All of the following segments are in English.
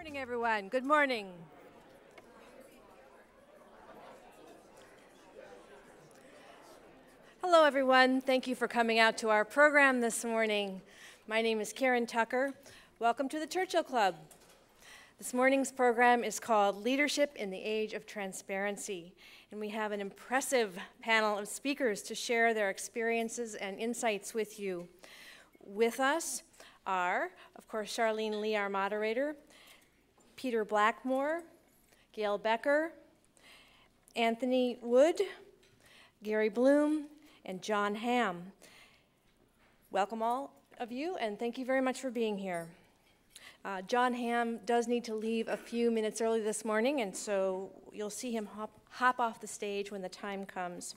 morning, everyone. Good morning. Hello, everyone. Thank you for coming out to our program this morning. My name is Karen Tucker. Welcome to the Churchill Club. This morning's program is called Leadership in the Age of Transparency, and we have an impressive panel of speakers to share their experiences and insights with you. With us are, of course, Charlene Lee, our moderator, Peter Blackmore, Gail Becker, Anthony Wood, Gary Bloom, and John Hamm. Welcome all of you, and thank you very much for being here. John Hamm does need to leave a few minutes early this morning, and so you'll see him hop off the stage when the time comes.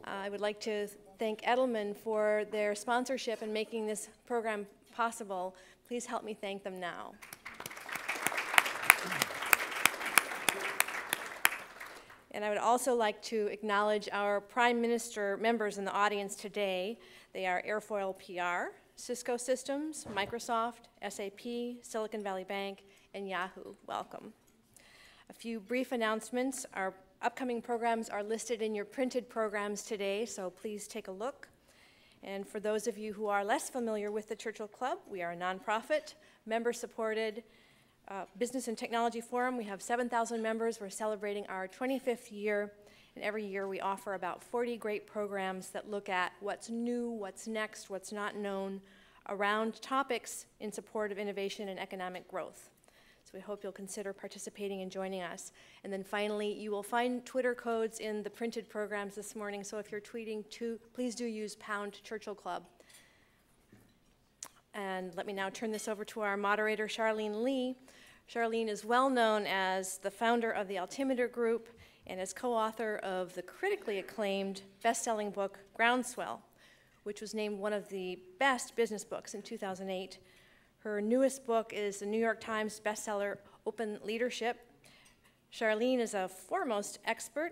I would like to thank Edelman for their sponsorship and making this program possible. Please help me thank them now. And I would also like to acknowledge our Prime Minister members in the audience today. They are Airfoil PR, Cisco Systems, Microsoft, SAP, Silicon Valley Bank, and Yahoo. Welcome. A few brief announcements. Our upcoming programs are listed in your printed programs today, so please take a look. And for those of you who are less familiar with the Churchill Club, we are a nonprofit, member-supported business and technology forum. We have 7,000 members. We're celebrating our 25th year, and every year we offer about 40 great programs that look at what's new, what's next, what's not known around topics in support of innovation and economic growth. So we hope you'll consider participating and joining us. And then finally, you will find Twitter codes in the printed programs this morning, so if you're tweeting please do use #Churchill Club. And let me now turn this over to our moderator, Charlene Lee. Charlene is well known as the founder of the Altimeter Group and is co-author of the critically acclaimed best-selling book, Groundswell, which was named one of the best business books in 2008. Her newest book is the New York Times bestseller, Open Leadership. Charlene is a foremost expert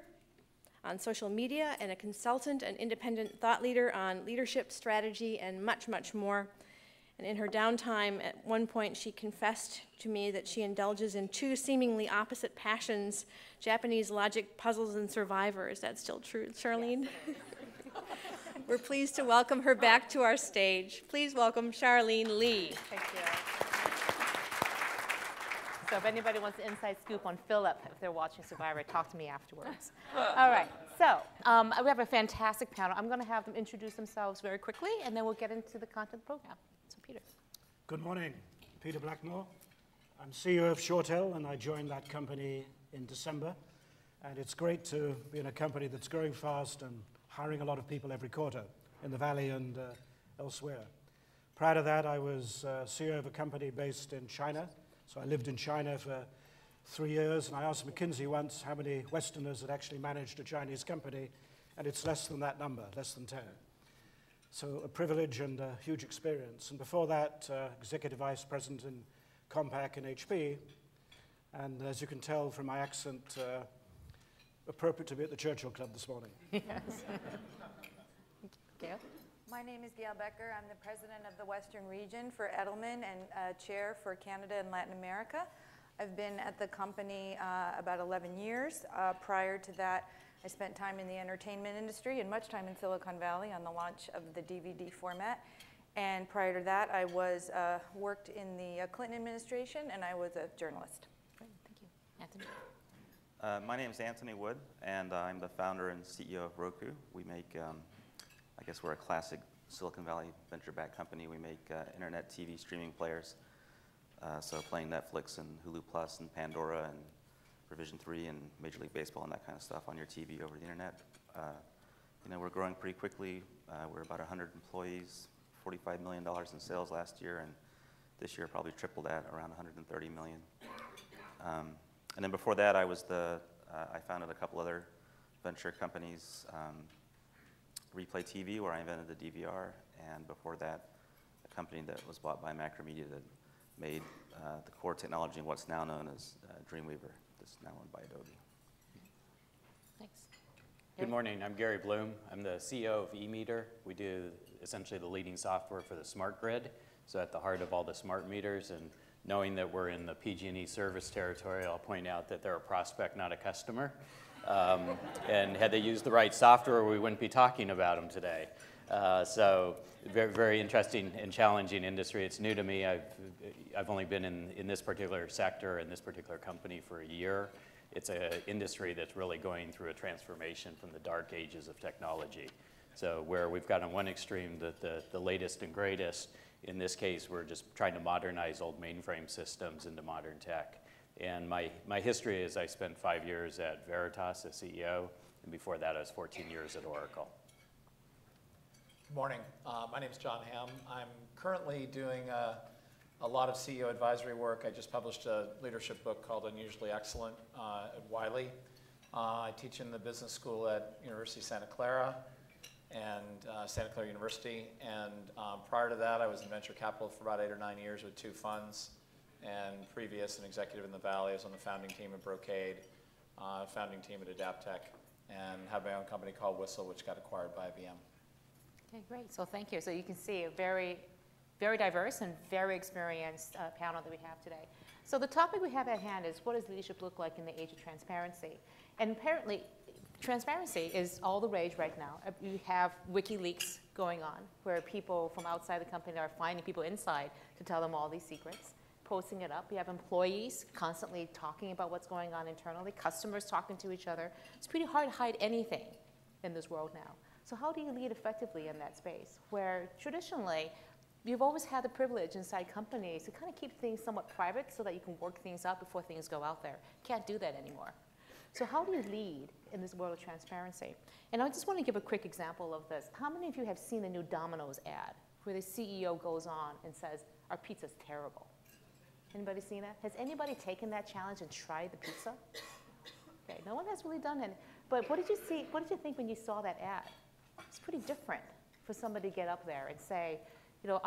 on social media and a consultant and independent thought leader on leadership, strategy, and much, much more. And in her downtime, at one point, she confessed to me that she indulges in two seemingly opposite passions, Japanese logic puzzles and survivors. That's still true, Charlene? Yes. We're pleased to welcome her back to our stage. Please welcome Charlene Lee. Thank you. So if anybody wants an inside scoop on Philip, if they're watching Survivor, talk to me afterwards. All right, so we have a fantastic panel. I'm going to have them introduce themselves very quickly, and then we'll get into the content of the program. So Peter. Good morning, Peter Blackmore. I'm CEO of ShoreTel, and I joined that company in December. And it's great to be in a company that's growing fast and hiring a lot of people every quarter in the Valley and elsewhere. Prior to that, I was CEO of a company based in China. So I lived in China for 3 years, and I asked McKinsey once how many Westerners had actually managed a Chinese company, and it's less than that number, less than 10. So a privilege and a huge experience. And before that, Executive Vice President in Compaq and HP. And as you can tell from my accent, appropriate to be at the Churchill Club this morning. Yes. Gail? My name is Gail Becker. I'm the president of the Western region for Edelman and chair for Canada and Latin America. I've been at the company about 11 years. Prior to that, I spent time in the entertainment industry and much time in Silicon Valley on the launch of the DVD format. And prior to that, I worked in the Clinton administration, and I was a journalist. Great, thank you. Anthony? My name is Anthony Wood, and I'm the founder and CEO of Roku. We make, I guess we're a classic Silicon Valley venture-backed company. We make internet TV streaming players, so playing Netflix and Hulu Plus and Pandora and Revision 3 and Major League Baseball and that kind of stuff on your TV over the internet. We're growing pretty quickly. We're about 100 employees, $45 million in sales last year, and this year probably tripled that, around 130 million. And then before that, I founded a couple other venture companies, Replay TV, where I invented the DVR, and before that, a company that was bought by Macromedia that made the core technology in what's now known as Dreamweaver, that's now owned by Adobe. Thanks. Good morning, I'm Gary Bloom. I'm the CEO of eMeter. We do essentially the leading software for the smart grid. So at the heart of all the smart meters and Knowing that we're in the PG&E service territory, I'll point out that they're a prospect, not a customer. And had they used the right software, we wouldn't be talking about them today. So very, very interesting and challenging industry. It's new to me. I've only been in this particular sector and this particular company for a year. It's an industry that's really going through a transformation from the dark ages of technology. So where we've got on one extreme the latest and greatest, in this case we're just trying to modernize old mainframe systems into modern tech. And my history is I spent 5 years at Veritas as CEO, and before that I was 14 years at Oracle. Good morning. My name is John Hamm. I'm currently doing a lot of CEO advisory work. I just published a leadership book called Unusually Excellent at Wiley. I teach in the business school at University of Santa Clara and Santa Clara University. And prior to that, I was in venture capital for about 8 or 9 years with 2 funds. And previous, an executive in the Valley. I was on the founding team at Brocade, founding team at Adaptech, and have my own company called Whistle, which got acquired by IBM. Okay, great. So thank you. So you can see a very, very diverse and very experienced panel that we have today. So the topic we have at hand is, what does leadership look like in the age of transparency? And apparently, transparency is all the rage right now. You have WikiLeaks going on, where people from outside the company are finding people inside to tell them all these secrets, posting it up. You have employees constantly talking about what's going on internally, customers talking to each other. It's pretty hard to hide anything in this world now. So how do you lead effectively in that space, where traditionally you've always had the privilege inside companies to kind of keep things somewhat private so that you can work things out before things go out there? Can't do that anymore. So how do you lead in this world of transparency? And I just want to give a quick example of this. How many of you have seen the new Domino's ad where the CEO goes on and says, our pizza's terrible? Anybody seen that? Has anybody taken that challenge and tried the pizza? Okay, no one has really done it. But what did you see? What did you think when you saw that ad? It's pretty different for somebody to get up there and say, you know,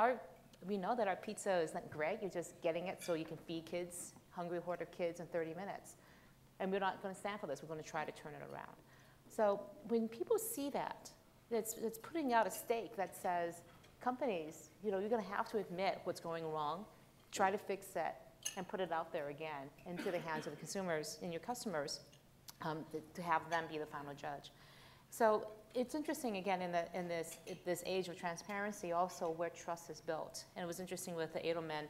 we know that our pizza is not great. You're just getting it so you can feed kids, hungry hoarder kids in 30 minutes. And we're not going to stand for this. We're going to try to turn it around. So when people see that, it's putting out a stake that says, companies, you know, you're going to have to admit what's going wrong, try to fix it, and put it out there again into the hands of the consumers and your customers to have them be the final judge. So it's interesting, again, in this age of transparency, also where trust is built. And it was interesting with the Edelman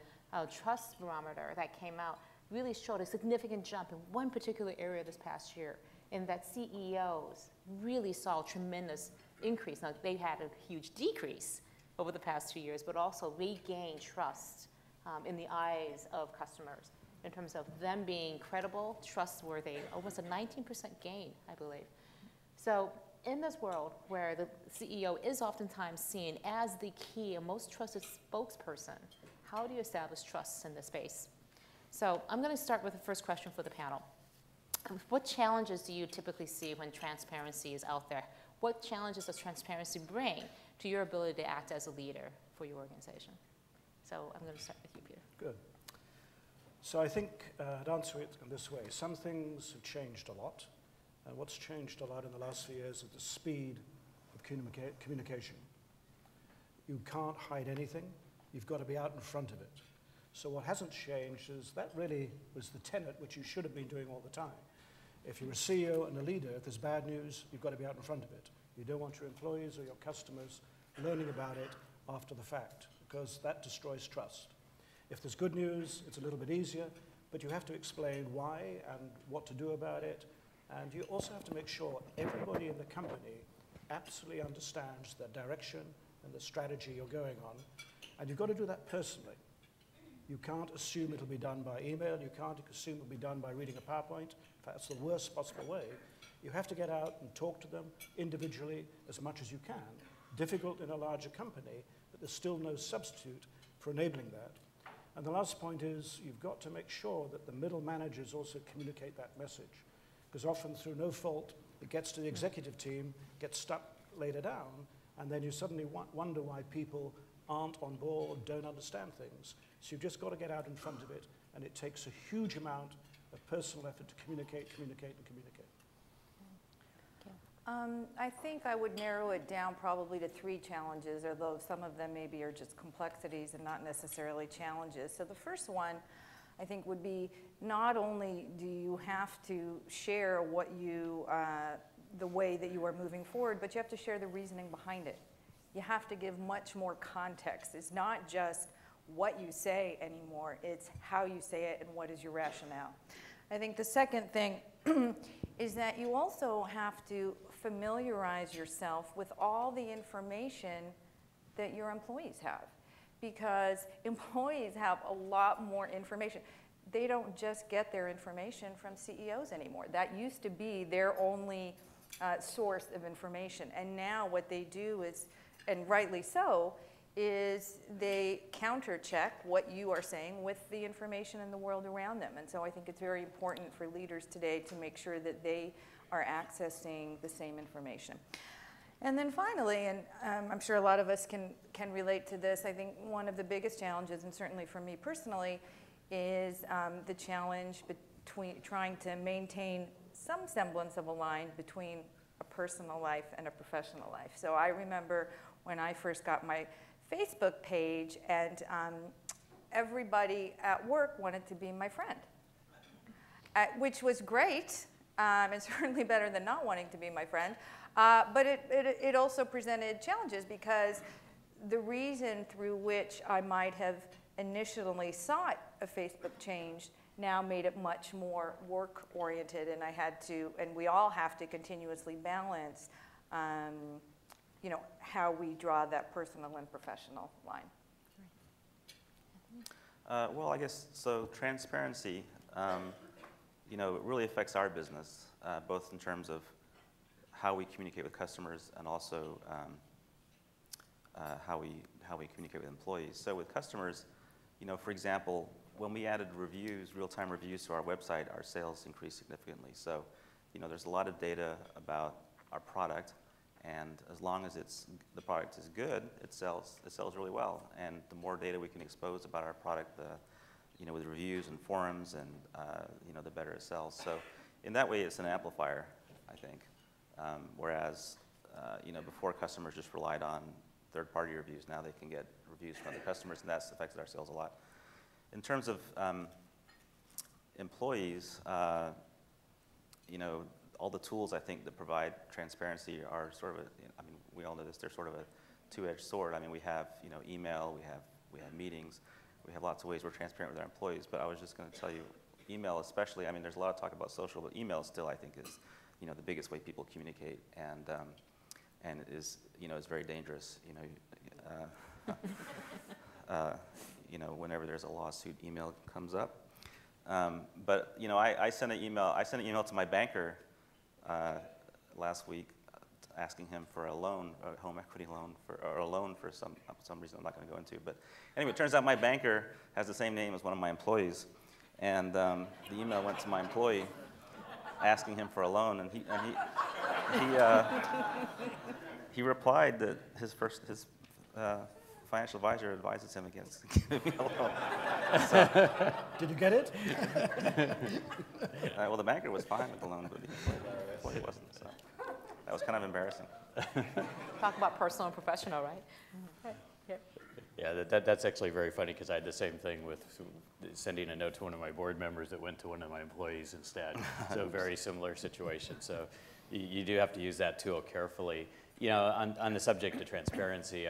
trust barometer that came out, really showed a significant jump in one particular area this past year, in that CEOs really saw a tremendous increase. Now, they had a huge decrease over the past 2 years, but also regained trust in the eyes of customers in terms of them being credible, trustworthy, almost a 19% gain, I believe. So in this world where the CEO is oftentimes seen as the key and most trusted spokesperson, how do you establish trust in this space? So I'm going to start with the first question for the panel. What challenges do you typically see when transparency is out there? What challenges does transparency bring to your ability to act as a leader for your organization? So I'm going to start with you, Peter. Good. So I think I'd answer it in this way. Some things have changed a lot. And what's changed a lot in the last few years is the speed of communication. You can't hide anything. You've got to be out in front of it. So what hasn't changed is that really was the tenet which you should have been doing all the time. If you're a CEO and a leader, if there's bad news, you've got to be out in front of it. You don't want your employees or your customers learning about it after the fact, because that destroys trust. If there's good news, it's a little bit easier, but you have to explain why and what to do about it. And you also have to make sure everybody in the company absolutely understands the direction and the strategy you're going on. And you've got to do that personally. You can't assume it'll be done by email. You can't assume it'll be done by reading a PowerPoint. In fact, that's the worst possible way. You have to get out and talk to them individually as much as you can. Difficult in a larger company, but there's still no substitute for enabling that. And the last point is you've got to make sure that the middle managers also communicate that message. Because often, through no fault, it gets to the executive team, gets stuck later down, and then you suddenly wonder why people aren't on board, don't understand things. So you've just got to get out in front of it, and it takes a huge amount of personal effort to communicate, communicate, and communicate. Okay. I think I would narrow it down probably to 3 challenges, although some of them maybe are just complexities and not necessarily challenges. So the first one, I think, would be not only do you have to share what you, the way that you are moving forward, but you have to share the reasoning behind it. You have to give much more context. It's not just what you say anymore, it's how you say it and what is your rationale. I think the second thing is that you also have to familiarize yourself with all the information that your employees have, because employees have a lot more information. They don't just get their information from CEOs anymore. That used to be their only source of information, and now what they do is, and rightly so, is they counter-check what you are saying with the information in the world around them. And so I think it's very important for leaders today to make sure that they are accessing the same information. And then finally, and I'm sure a lot of us can relate to this, I think one of the biggest challenges, and certainly for me personally, is the challenge between trying to maintain some semblance of a line between a personal life and a professional life. So I remember when I first got my Facebook page, and everybody at work wanted to be my friend, which was great, and certainly better than not wanting to be my friend. But it also presented challenges, because the reason through which I might have initially sought a Facebook change now made it much more work-oriented, and I had to, and we all have to continuously balance you know, how we draw that personal and professional line. Well, I guess, so transparency, you know, it really affects our business, both in terms of how we communicate with customers and also how we communicate with employees. So with customers, you know, for example, when we added reviews, real-time reviews to our website, our sales increased significantly. So, you know, there's a lot of data about our product, and as long as the product is good, it sells really well. And the more data we can expose about our product, you know, with reviews and forums, and you know, the better it sells. So in that way, it's an amplifier, I think. Whereas, you know, before, customers just relied on third-party reviews. Now they can get reviews from other customers, and that's affected our sales a lot. In terms of employees, you know, all the tools, I think, that provide transparency are sort of a, I mean, we all know this, they're sort of a two-edged sword. I mean, we have, you know, email, we have meetings, we have lots of ways we're transparent with our employees, but I was just going to tell you, email especially, I mean, there's a lot of talk about social, but email still, I think, is, you know, the biggest way people communicate, and it is, you know, is very dangerous, you know, you know, whenever there's a lawsuit, email comes up. But, you know, I sent an email to my banker last week, asking him for a loan, a home equity loan, or a loan for some reason I'm not going to go into. But anyway, it turns out my banker has the same name as one of my employees, and the email went to my employee asking him for a loan, and he replied that his financial advisor advises him against giving me a loan. So, did you get it? Well, the banker was fine with the loan, but the employee wasn't. So that was kind of embarrassing. Talk about personal and professional, right? Right. Here. Yeah, that's actually very funny, because I had the same thing with sending a note to one of my board members that went to one of my employees instead. So very similar situation. So you do have to use that tool carefully. You know, on the subject of transparency,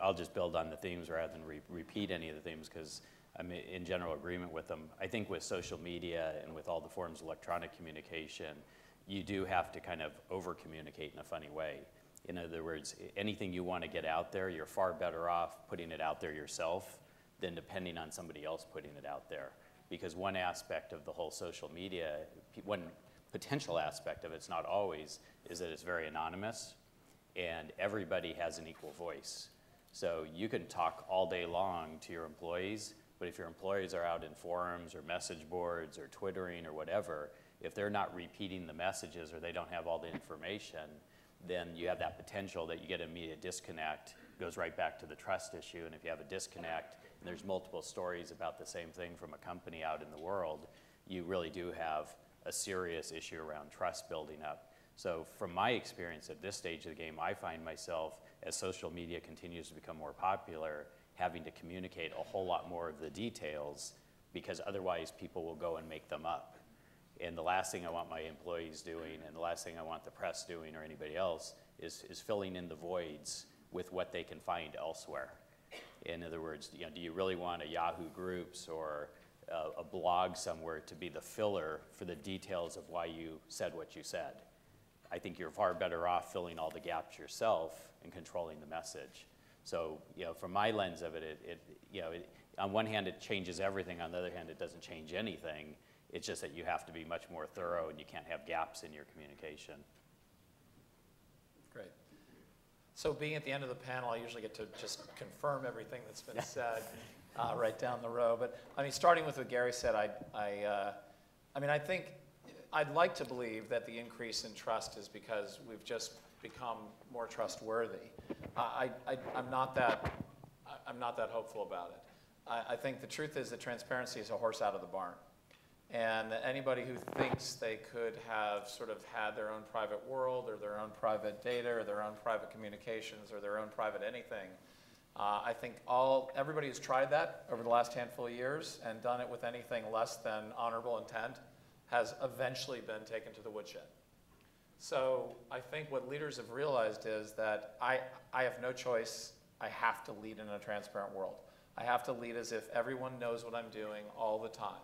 I'll just build on the themes rather than repeat any of the themes, because I'm in general agreement with them. I think with social media and with all the forms of electronic communication, you do have to kind of over-communicate in a funny way. In other words, anything you want to get out there, you're far better off putting it out there yourself than depending on somebody else putting it out there. Because one aspect of the whole social media, one potential aspect of it, it's not always, is that it's very anonymous, and everybody has an equal voice. So you can talk all day long to your employees, but if your employees are out in forums or message boards or Twittering or whatever, if they're not repeating the messages or they don't have all the information, then you have that potential that you get an immediate disconnect. It goes right back to the trust issue, and if you have a disconnect and there's multiple stories about the same thing from a company out in the world, you really do have a serious issue around trust building up. So from my experience at this stage of the game, I find myself, as social media continues to become more popular, having to communicate a whole lot more of the details, because otherwise people will go and make them up. And the last thing I want my employees doing, and the last thing I want the press doing or anybody else, is filling in the voids with what they can find elsewhere. In other words, do you really want a Yahoo Groups or a blog somewhere to be the filler for the details of why you said what you said? I think you're far better off filling all the gaps yourself and controlling the message. So, from my lens of it, on one hand it changes everything, on the other hand it doesn't change anything. It's just that you have to be much more thorough and you can't have gaps in your communication. Great. So being at the end of the panel, I usually get to just confirm everything that's been said right down the row. But I mean, starting with what Gary said, I think I'd like to believe that the increase in trust is because we've just become more trustworthy. I'm not that hopeful about it. I think the truth is that transparency is a horse out of the barn. And anybody who thinks they could have sort of had their own private world or their own private data or their own private communications or their own private anything, I think everybody who's tried that over the last handful of years and done it with anything less than honorable intent has eventually been taken to the woodshed. So I think what leaders have realized is that I have no choice. I have to lead in a transparent world. I have to lead as if everyone knows what I'm doing all the time.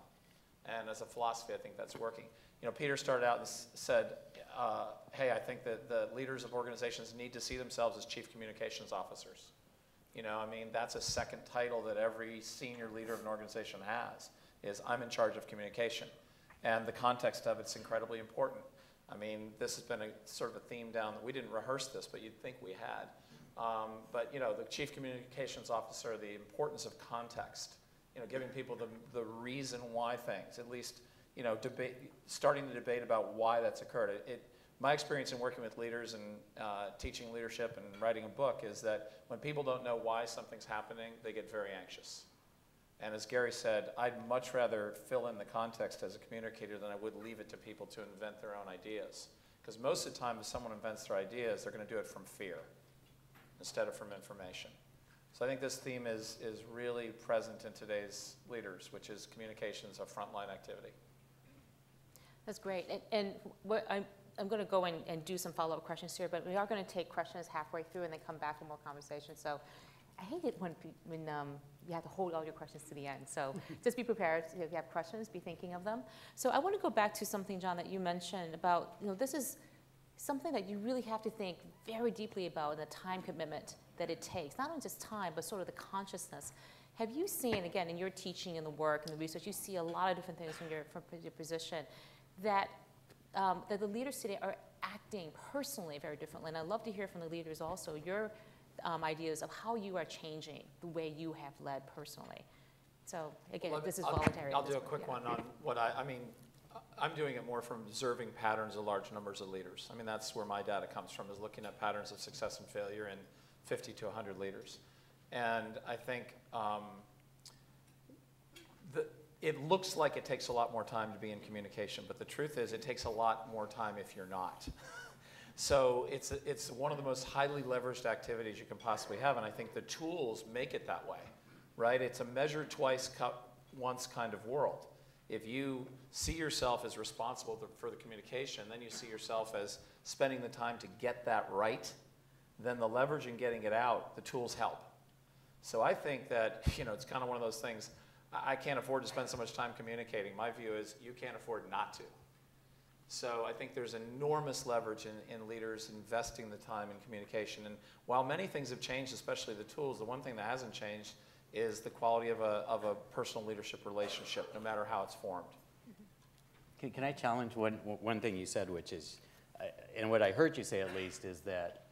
And as a philosophy, I think that's working. Peter started out and said, hey, I think that the leaders of organizations need to see themselves as chief communications officers. That's a second title that every senior leader of an organization has, is I'm in charge of communication. And the context of it's incredibly important. This has been a sort of a theme down that we didn't rehearse this, but you'd think we had. But the chief communications officer, the importance of context, giving people the reason why things, at least, starting the debate about why that's occurred. My experience in working with leaders and teaching leadership and writing a book is that when people don't know why something's happening, they get very anxious. And as Gary said, I'd much rather fill in the context as a communicator than I would leave it to people to invent their own ideas. Because most of the time, if someone invents their ideas, they're going to do it from fear instead of from information. So I think this theme is really present in today's leaders, which is communications of frontline activity. That's great. And what I'm going to go and do some follow-up questions here, but we are going to take questions halfway through and then come back for more conversation. So I hate it when you have to hold all your questions to the end. So just be prepared. If you have questions, be thinking of them. So I want to go back to something, John, that you mentioned about, this is something that you really have to think very deeply about, the time commitment that it takes. Not only just time, but sort of the consciousness. Have you seen, again, in your teaching and the work and the research, you see a lot of different things from your position, that the leaders today are acting personally very differently. And I'd love to hear from the leaders also your ideas of how you are changing the way you have led personally. So again, this is voluntary. I'll do a quick one on what I'm doing it more from observing patterns of large numbers of leaders. That's where my data comes from, is looking at patterns of success and failure in 50 to 100 leaders. And I think it looks like it takes a lot more time to be in communication, but the truth is it takes a lot more time if you're not. So it's one of the most highly leveraged activities you can possibly have, and I think the tools make it that way, right? It's a measure twice, cut once kind of world. If you see yourself as responsible for the communication, then you see yourself as spending the time to get that right, then the leverage in getting it out, the tools help. So I think that, it's kind of one of those things, I can't afford to spend so much time communicating. My view is you can't afford not to. So I think there's enormous leverage in leaders investing the time in communication. And while many things have changed, especially the tools, the one thing that hasn't changed is the quality of a personal leadership relationship, no matter how it's formed. Can I challenge one thing you said, which is, and what I heard you say at least, is that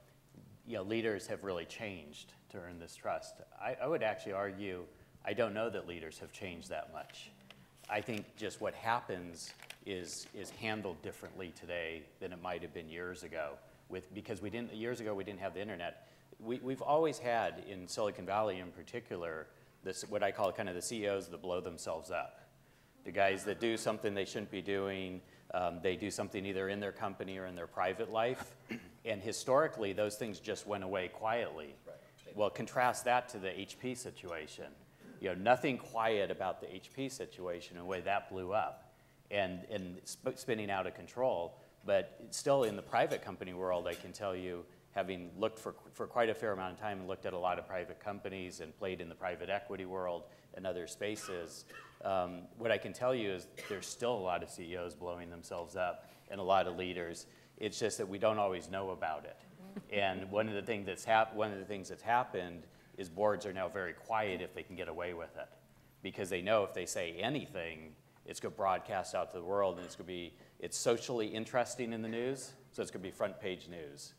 leaders have really changed to earn this trust. I would actually argue, I don't know that leaders have changed that much. I think just what happens is handled differently today than it might have been years ago. Because years ago we didn't have the internet. We've always had, in Silicon Valley in particular, what I call kind of the CEOs that blow themselves up. The guys that do something they shouldn't be doing, They do something either in their company or in their private life. And historically, those things just went away quietly. Right. Well, contrast that to the HP situation. You know, nothing quiet about the HP situation and the way that blew up and spinning out of control. But still in the private company world, I can tell you, having looked for quite a fair amount of time and looked at a lot of private companies and played in the private equity world and other spaces, what I can tell you is there's still a lot of CEOs blowing themselves up and a lot of leaders. It's just that we don't always know about it. And one of the things that's happened is boards are now very quiet if they can get away with it, because they know if they say anything, it's going to broadcast out to the world, and it's socially interesting in the news, so it's going to be front page news.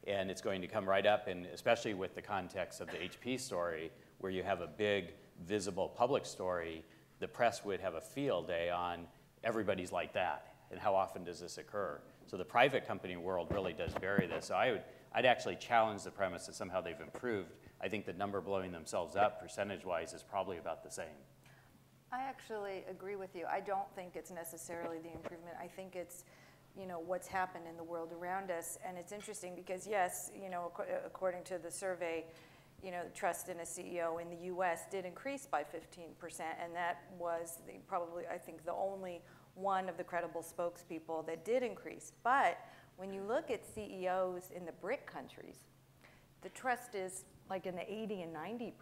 And it's going to come right up, and especially with the context of the HP story, where you have a big, visible public story, the press would have a field day on everybody's like that, and how often does this occur? So the private company world really does vary this. So I'd actually challenge the premise that somehow they've improved. I think the number blowing themselves up percentage-wise is probably about the same. I actually agree with you. I don't think it's necessarily the improvement. I think it's, you know, what's happened in the world around us. And it's interesting because, yes, you know, according to the survey, you know, trust in a CEO in the US did increase by 15%, and that was probably, I think, the only one of the credible spokespeople that did increase. But when you look at CEOs in the BRIC countries, the trust is like in the 80 and 90%.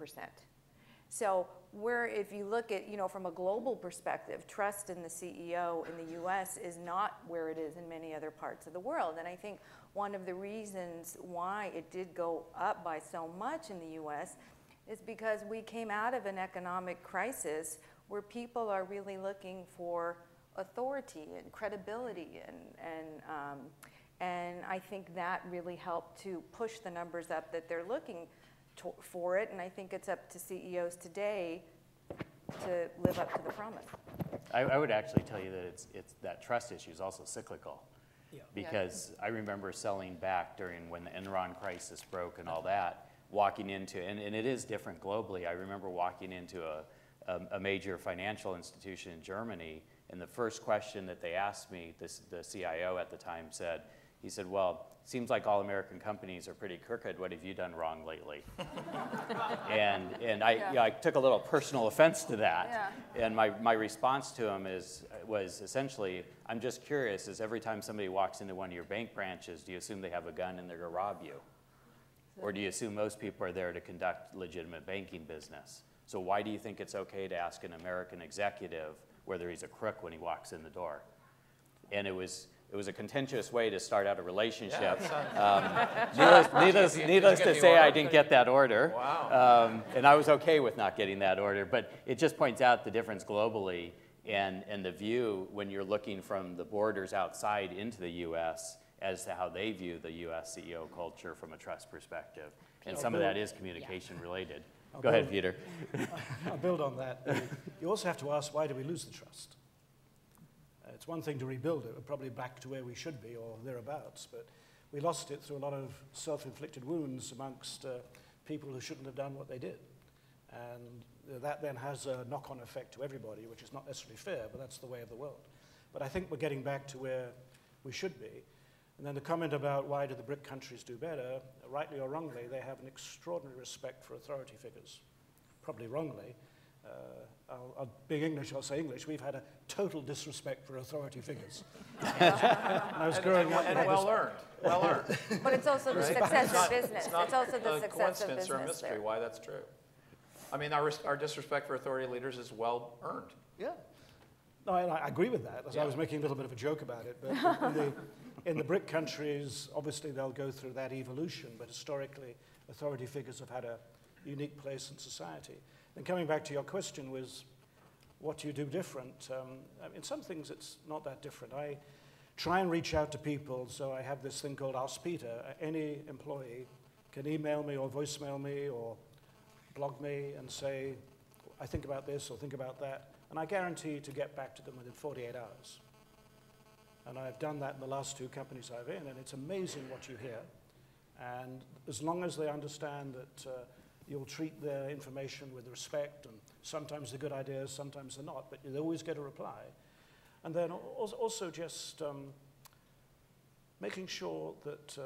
So if you look at, you know, from a global perspective, trust in the CEO in the US is not where it is in many other parts of the world. And I think one of the reasons why it did go up by so much in the US is because we came out of an economic crisis where people are really looking for authority and credibility, and I think that really helped to push the numbers up that they're looking for it, and I think it's up to CEOs today to live up to the promise. I would actually tell you that it's that trust issue is also cyclical. Yeah. Because I remember selling back during when the Enron crisis broke and all that, walking into, and it is different globally. I remember walking into a major financial institution in Germany, and the first question that they asked me, the CIO at the time said, he said, well, seems like all American companies are pretty crooked. What have you done wrong lately? and I took a little personal offense to that. Yeah. And my response to him was essentially, I'm just curious, is every time somebody walks into one of your bank branches, do you assume they have a gun and they're going to rob you? Or do you assume most people are there to conduct legitimate banking business? So why do you think it's okay to ask an American executive whether he's a crook when he walks in the door? And it was a contentious way to start out a relationship. Needless to say, I didn't get that order. Wow. And I was okay with not getting that order. But it just points out the difference globally and the view when you're looking from the borders outside into the U.S. as to how they view the U.S. CEO culture from a trust perspective. And some of that is communication related. Go ahead, Peter. I'll build on that. You also have to ask, why do we lose the trust? It's one thing to rebuild it. We're probably back to where we should be or thereabouts, but we lost it through a lot of self-inflicted wounds amongst people who shouldn't have done what they did. And that then has a knock-on effect to everybody, which is not necessarily fair, but that's the way of the world. But I think we're getting back to where we should be. And then the comment about why do the BRIC countries do better, rightly or wrongly, they have an extraordinary respect for authority figures. Probably wrongly. Being English, I'll say English. We've had a total disrespect for authority figures. I was growing up. And well earned. Well earned. But it's also the success of business. It's also the success of coincidence business or a mystery there. why that's true. I mean, our disrespect for authority leaders is well earned. Yeah. No, I agree with that. I was making a little bit of a joke about it. But in the BRIC countries, obviously they'll go through that evolution, but historically, authority figures have had a unique place in society. And coming back to your question was, what do you do different? In some things, it's not that different. I try and reach out to people, so I have this thing called Ask Peter. Any employee can email me or voicemail me or blog me and say, I think about this or think about that, and I guarantee to get back to them within 48 hours. And I've done that in the last 2 companies I've in, and it's amazing what you hear. And as long as they understand that you'll treat their information with respect, and sometimes they're good ideas, sometimes they're not, but you always get a reply. And then also just making sure that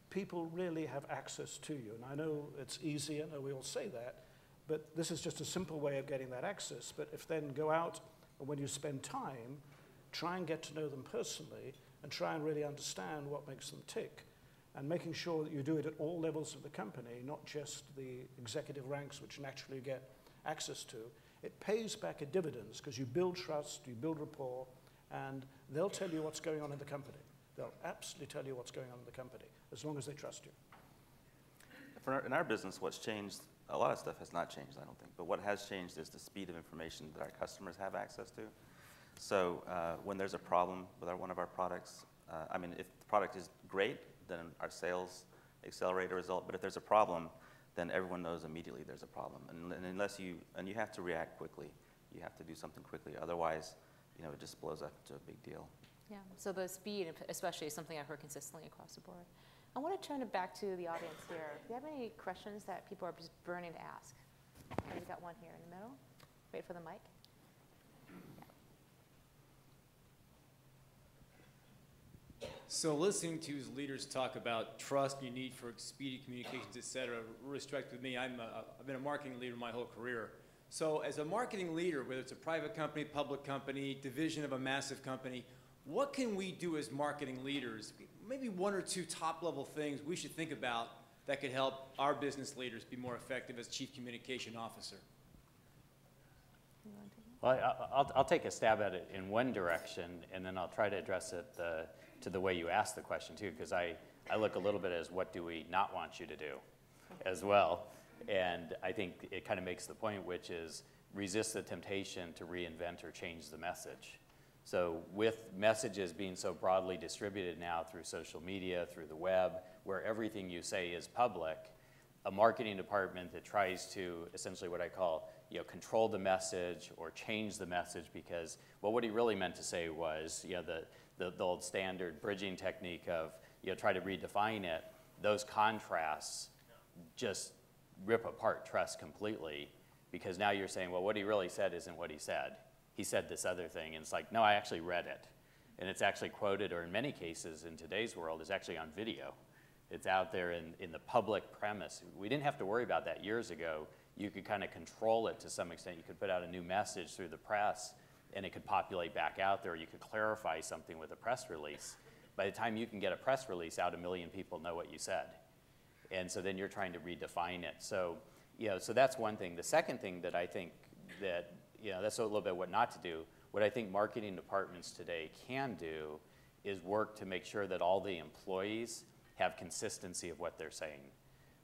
people really have access to you. And I know it's easy, I know we all say that, but this is just a simple way of getting that access. But if then go out and when you spend time, try and get to know them personally and try and really understand what makes them tick. And making sure that you do it at all levels of the company, not just the executive ranks, which naturally you get access to. It pays back in dividends because you build trust, you build rapport, and they'll tell you what's going on in the company. They'll absolutely tell you what's going on in the company, as long as they trust you. In our business, what's changed, a lot of stuff has not changed, I don't think, but what has changed is the speed of information that our customers have access to. So when there's a problem with one of our products, I mean, if the product is great, then our sales accelerate a result. But if there's a problem, then everyone knows immediately there's a problem. And unless you have to react quickly. You have to do something quickly. Otherwise, it just blows up to a big deal. Yeah, so the speed especially is something I've heard consistently across the board. I want to turn it back to the audience here. Do you have any questions that people are just burning to ask? We've got one here in the middle. Wait for the mic. So listening to his leaders talk about trust, your need for speedy communications, et cetera, respect with me, I've been a marketing leader my whole career. So as a marketing leader, whether it's a private company, public company, division of a massive company, what can we do as marketing leaders? Maybe one or two top-level things we should think about that could help our business leaders be more effective as chief communication officer. Well, I'll take a stab at it in one direction, and then I'll try to address it to the way you asked the question, too, because I look a little bit as what do we not want you to do as well. And I think it kind of makes the point, which is resist the temptation to reinvent or change the message. So with messages being so broadly distributed now through social media, through the web, where everything you say is public, a marketing department that tries to essentially what I call control the message or change the message because, well, what he really meant to say was, the old standard bridging technique of, try to redefine it, those contrasts just rip apart trust completely because now you're saying, well, what he really said isn't what he said. He said this other thing, and it's like, no, I actually read it. And it's actually quoted, or in many cases in today's world, is actually on video. It's out there in the public premise. We didn't have to worry about that years ago. You could kind of control it to some extent. You could put out a new message through the press, and it could populate back out there. You could clarify something with a press release. By the time you can get a press release out, 1 million people know what you said. And so then you're trying to redefine it. So, so that's one thing. The second thing that I think that, that's a little bit what not to do. What I think marketing departments today can do is work to make sure that all the employees have consistency of what they're saying.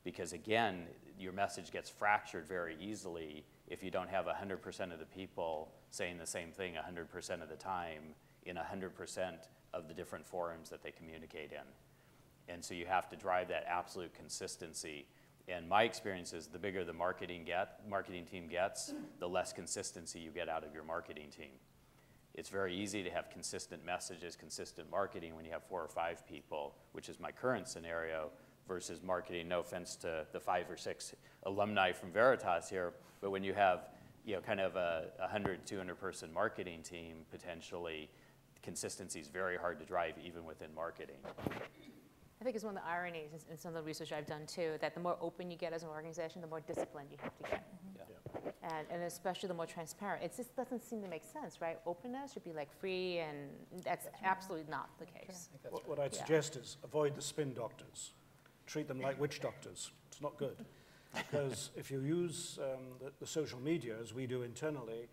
Because again, your message gets fractured very easily if you don't have 100% of the people saying the same thing 100% of the time in 100% of the different forums that they communicate in. And so you have to drive that absolute consistency. And my experience is the bigger the marketing team gets, the less consistency you get out of your marketing team. It's very easy to have consistent messages, consistent marketing when you have 4 or 5 people, which is my current scenario, versus marketing, no offense to the 5 or 6 alumni from Veritas here, but when you have kind of a 100, 200 person marketing team, potentially, consistency is very hard to drive even within marketing. I think it's one of the ironies in some of the research I've done too, that the more open you get as an organization, the more disciplined you have to get. And especially the more transparent. It just doesn't seem to make sense, right? Openness should be like free, and that's absolutely not the case. What I'd suggest is avoid the spin doctors. Treat them like witch doctors. It's not good. Because if you use the social media, as we do internally,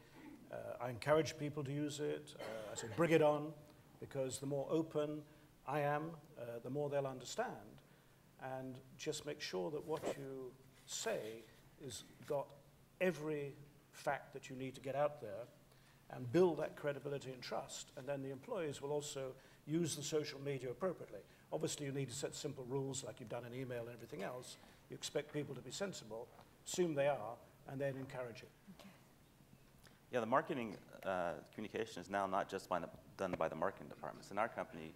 I encourage people to use it. I say bring it on, because the more open I am, the more they'll understand. And just make sure that what you say is got every fact that you need to get out there and build that credibility and trust. And then the employees will also use the social media appropriately. Obviously, you need to set simple rules like you've done in email and everything else. You expect people to be sensible, assume they are, and then encourage it. Yeah, the marketing communication is now not just done by the marketing departments. In our company,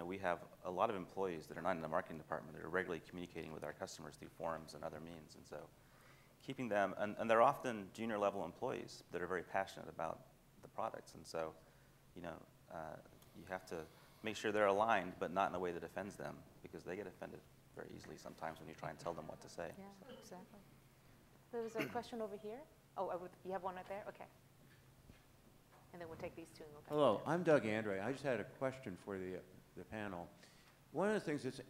we have a lot of employees that are not in the marketing department that are regularly communicating with our customers through forums and other means. And so keeping them, and they're often junior level employees that are very passionate about the products. And so you have to make sure they're aligned, but not in a way that offends them, because they get offended very easily sometimes when you try and tell them what to say. Yeah, exactly. There was a question over here. Oh, you have one right there? Okay. And then we'll take these two and we'll Hello, I'm Doug Andre. I just had a question for the panel. One of the things is,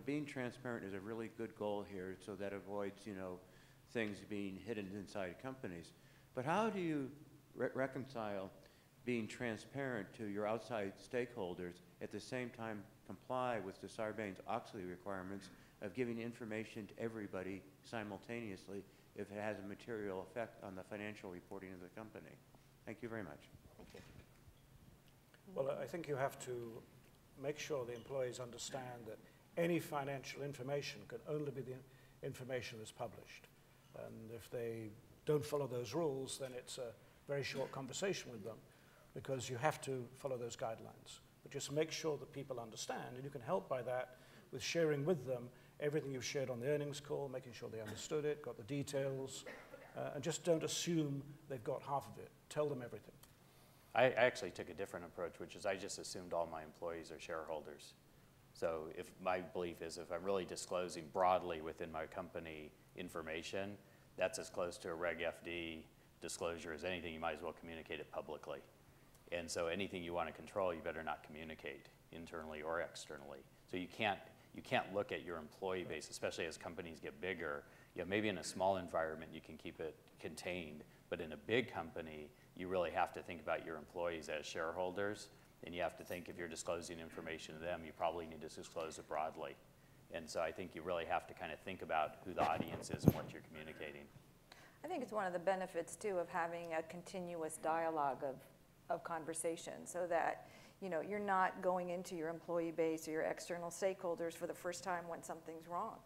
being transparent is a really good goal here, so that avoids, things being hidden inside companies. But how do you reconcile being transparent to your outside stakeholders, at the same time comply with the Sarbanes-Oxley requirements of giving information to everybody simultaneously if it has a material effect on the financial reporting of the company? Thank you very much. Thank you. Well, I think you have to make sure the employees understand that any financial information can only be the information that's published. And if they don't follow those rules, then it's a very short conversation with them, because you have to follow those guidelines. But just make sure that people understand, and you can help by that with sharing with them everything you've shared on the earnings call, making sure they understood it, got the details, and just don't assume they've got half of it. Tell them everything. I actually took a different approach, which is I just assumed all my employees are shareholders. So if my belief is if I'm really disclosing broadly within my company information, that's as close to a Reg FD disclosure as anything. You might as well communicate it publicly. And so anything you want to control, you better not communicate internally or externally. So you can't look at your employee base, especially as companies get bigger. Maybe in a small environment you can keep it contained, but in a big company, you really have to think about your employees as shareholders, and you have to think if you're disclosing information to them, you probably need to disclose it broadly. And so I think you really have to kind of think about who the audience is and what you're communicating. I think it's one of the benefits, too, of having a continuous dialogue of conversation, so that you're not going into your employee base or your external stakeholders for the first time when something's wrong.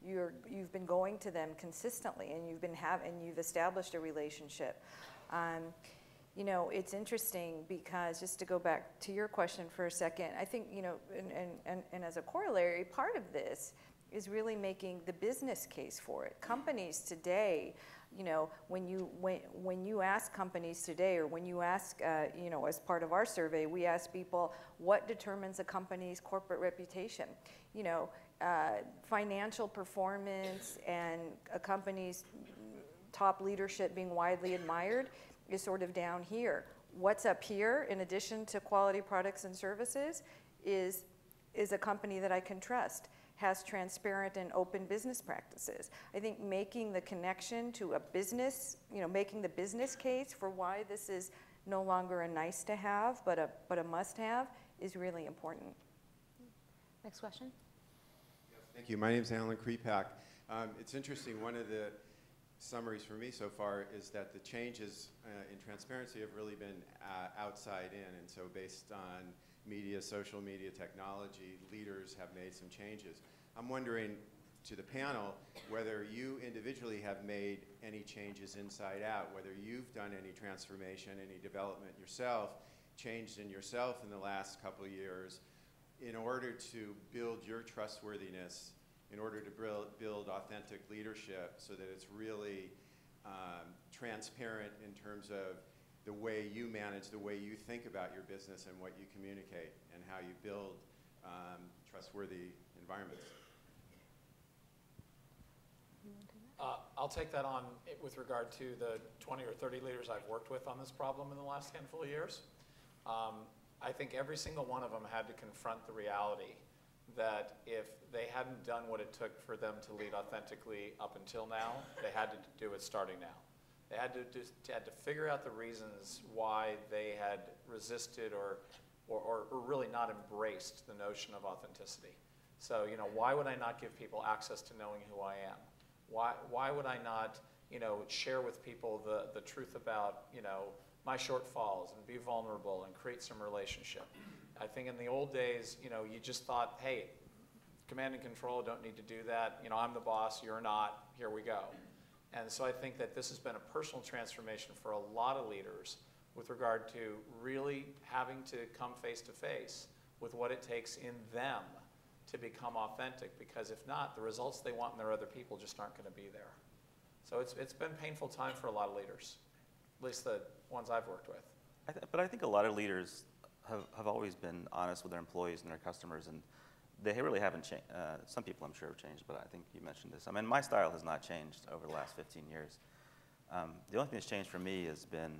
You've been going to them consistently, and you've established a relationship. It's interesting because, just to go back to your question for a second, I think, and as a corollary, part of this is really making the business case for it. Companies today, when you ask companies today, or when you ask, as part of our survey, we ask people, what determines a company's corporate reputation? Financial performance and a company's top leadership being widely admired is sort of down here. What's up here, in addition to quality products and services, is a company that I can trust, has transparent and open business practices. I think making the connection to a business, making the business case for why this is no longer a nice to have, but a must have, is really important. Next question. Yes, thank you. My name is Alan Krepak. It's interesting, one of the summaries for me so far is that the changes in transparency have really been outside in, and so based on media, social media, technology, leaders have made some changes. I'm wondering, to the panel, whether you individually have made any changes inside out, whether you've done any transformation, any development yourself, changed in yourself in the last couple of years in order to build your trustworthiness, in order to build authentic leadership, so that it's really transparent in terms of the way you manage, the way you think about your business and what you communicate, and how you build trustworthy environments. I'll take that on with regard to the 20 or 30 leaders I've worked with on this problem in the last handful of years. I think every single one of them had to confront the reality that if they hadn't done what it took for them to lead authentically up until now, they had to do it starting now. They had to figure out the reasons why they had resisted or really not embraced the notion of authenticity. So, why would I not give people access to knowing who I am? Why would I not, share with people the truth about, my shortfalls, and be vulnerable and create some relationship? I think in the old days, you just thought, hey, command and control, don't need to do that. I'm the boss, you're not, here we go. And so I think that this has been a personal transformation for a lot of leaders with regard to really having to come face to face with what it takes in them to become authentic, because if not, the results they want in their other people just aren't going to be there. So it's been a painful time for a lot of leaders, at least the ones I've worked with. But I think a lot of leaders have always been honest with their employees and their customers, and they really haven't changed. Some people, I'm sure, have changed, but I think you mentioned this. I mean, my style has not changed over the last 15 years. The only thing that's changed for me has been,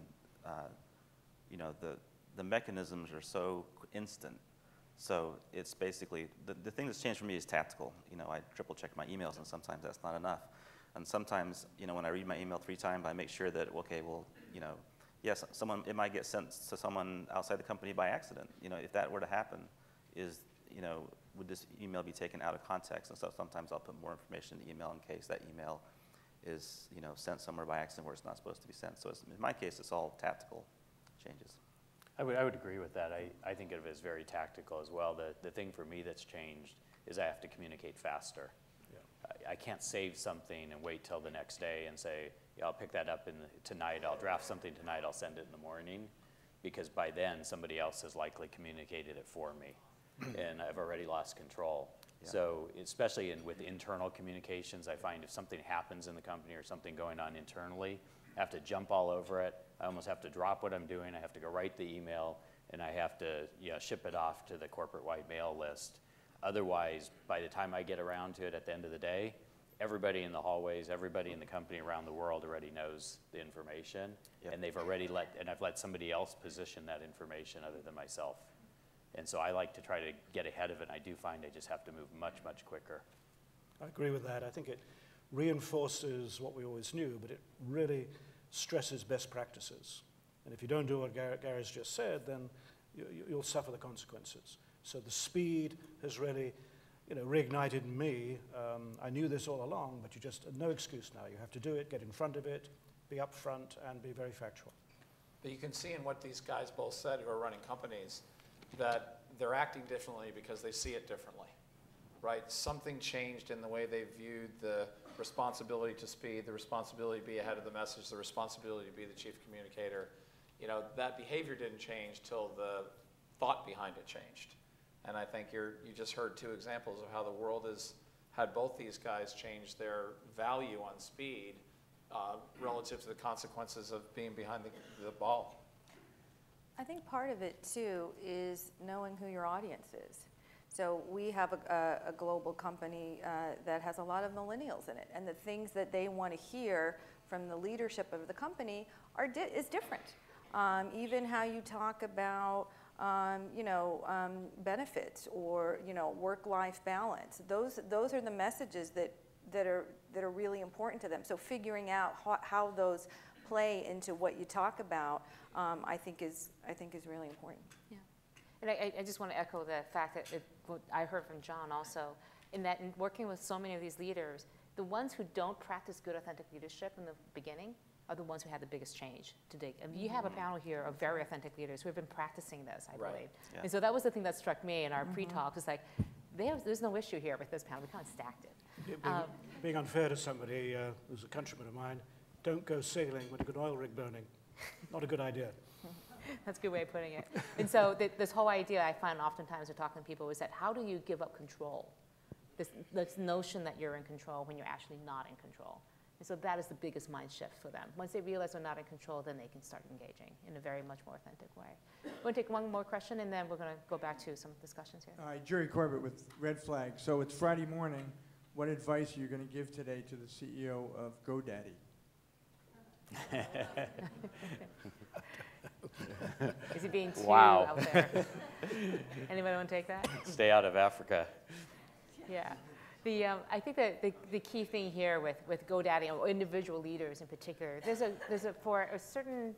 you know, the mechanisms are so instant. So it's basically, the thing that's changed for me is tactical. You know, I triple check my emails, and sometimes that's not enough. And sometimes, you know, when I read my email 3 times, I make sure that, okay, well, you know, yes, it might get sent to someone outside the company by accident. You know, if that were to happen, you know, would this email be taken out of context? And so sometimes I'll put more information in the email in case that email is, you know, sent somewhere by accident where it's not supposed to be sent. So in my case, it's all tactical changes. I would agree with that. I think of it as very tactical as well. The thing for me that's changed is I have to communicate faster. Yeah. I can't save something and wait till the next day and say, yeah, I'll pick that up tonight, I'll draft something tonight, I'll send it in the morning, because by then somebody else has likely communicated it for me, and I've already lost control. Yeah. So especially with internal communications, I find if something happens in the company or something going on internally, I have to jump all over it. I almost have to drop what I'm doing. I have to go write the email, and I have to ship it off to the corporate-wide mail list. Otherwise, by the time I get around to it at the end of the day, everybody in the hallways, everybody in the company around the world already knows the information, yep. And they've already I've let somebody else position that information other than myself. And so I like to try to get ahead of it. I do find I just have to move much, much quicker. I agree with that. I think it reinforces what we always knew, but it really stresses best practices. And if you don't do what Gary's just said, then you'll suffer the consequences. So the speed has really, you know, reignited in me. I knew this all along, but you just, no excuse now. You have to do it, get in front of it, be upfront, and be very factual. But you can see in what these guys both said who are running companies that they're acting differently because they see it differently, right? Something changed in the way they viewed the responsibility to speed, the responsibility to be ahead of the message, the responsibility to be the chief communicator. You know, that behavior didn't change till the thought behind it changed. And I think you just heard 2 examples of how the world has had both these guys change their value on speed relative to the consequences of being behind the ball. I think part of it, too, is knowing who your audience is. So we have a global company that has a lot of millennials in it, and the things that they want to hear from the leadership of the company is different. Even how you talk about benefits or work-life balance. Those are the messages that are really important to them. So figuring out how those play into what you talk about, I think is really important. Yeah, and I just want to echo the fact that what I heard from John also, in working with so many of these leaders, the ones who don't practice good authentic leadership in the beginning are the ones who had the biggest change to date. I mean, you have a panel here of very authentic leaders who have been practicing this, I believe. Yeah. And so that was the thing that struck me in our pre-talk. It's like, there's no issue here with this panel. We kind of stacked it. Being unfair to somebody who's a countryman of mine, don't go sailing with a good oil rig burning. Not a good idea. That's a good way of putting it. And so this whole idea I find oftentimes when talking to people is that how do you give up control? This notion that you're in control when you're actually not in control. And so that is the biggest mind shift for them. Once they realize they're not in control, then they can start engaging in a very much more authentic way. We're going to take one more question, and then we're going to go back to some discussions here. All right, Jerry Corbett with Red Flag. So it's Friday morning. What advice are you going to give today to the CEO of GoDaddy? Is he being too wow. out there? Anybody want to take that? Stay out of Africa. Yeah. I think that the key thing here with GoDaddy or individual leaders in particular, for a certain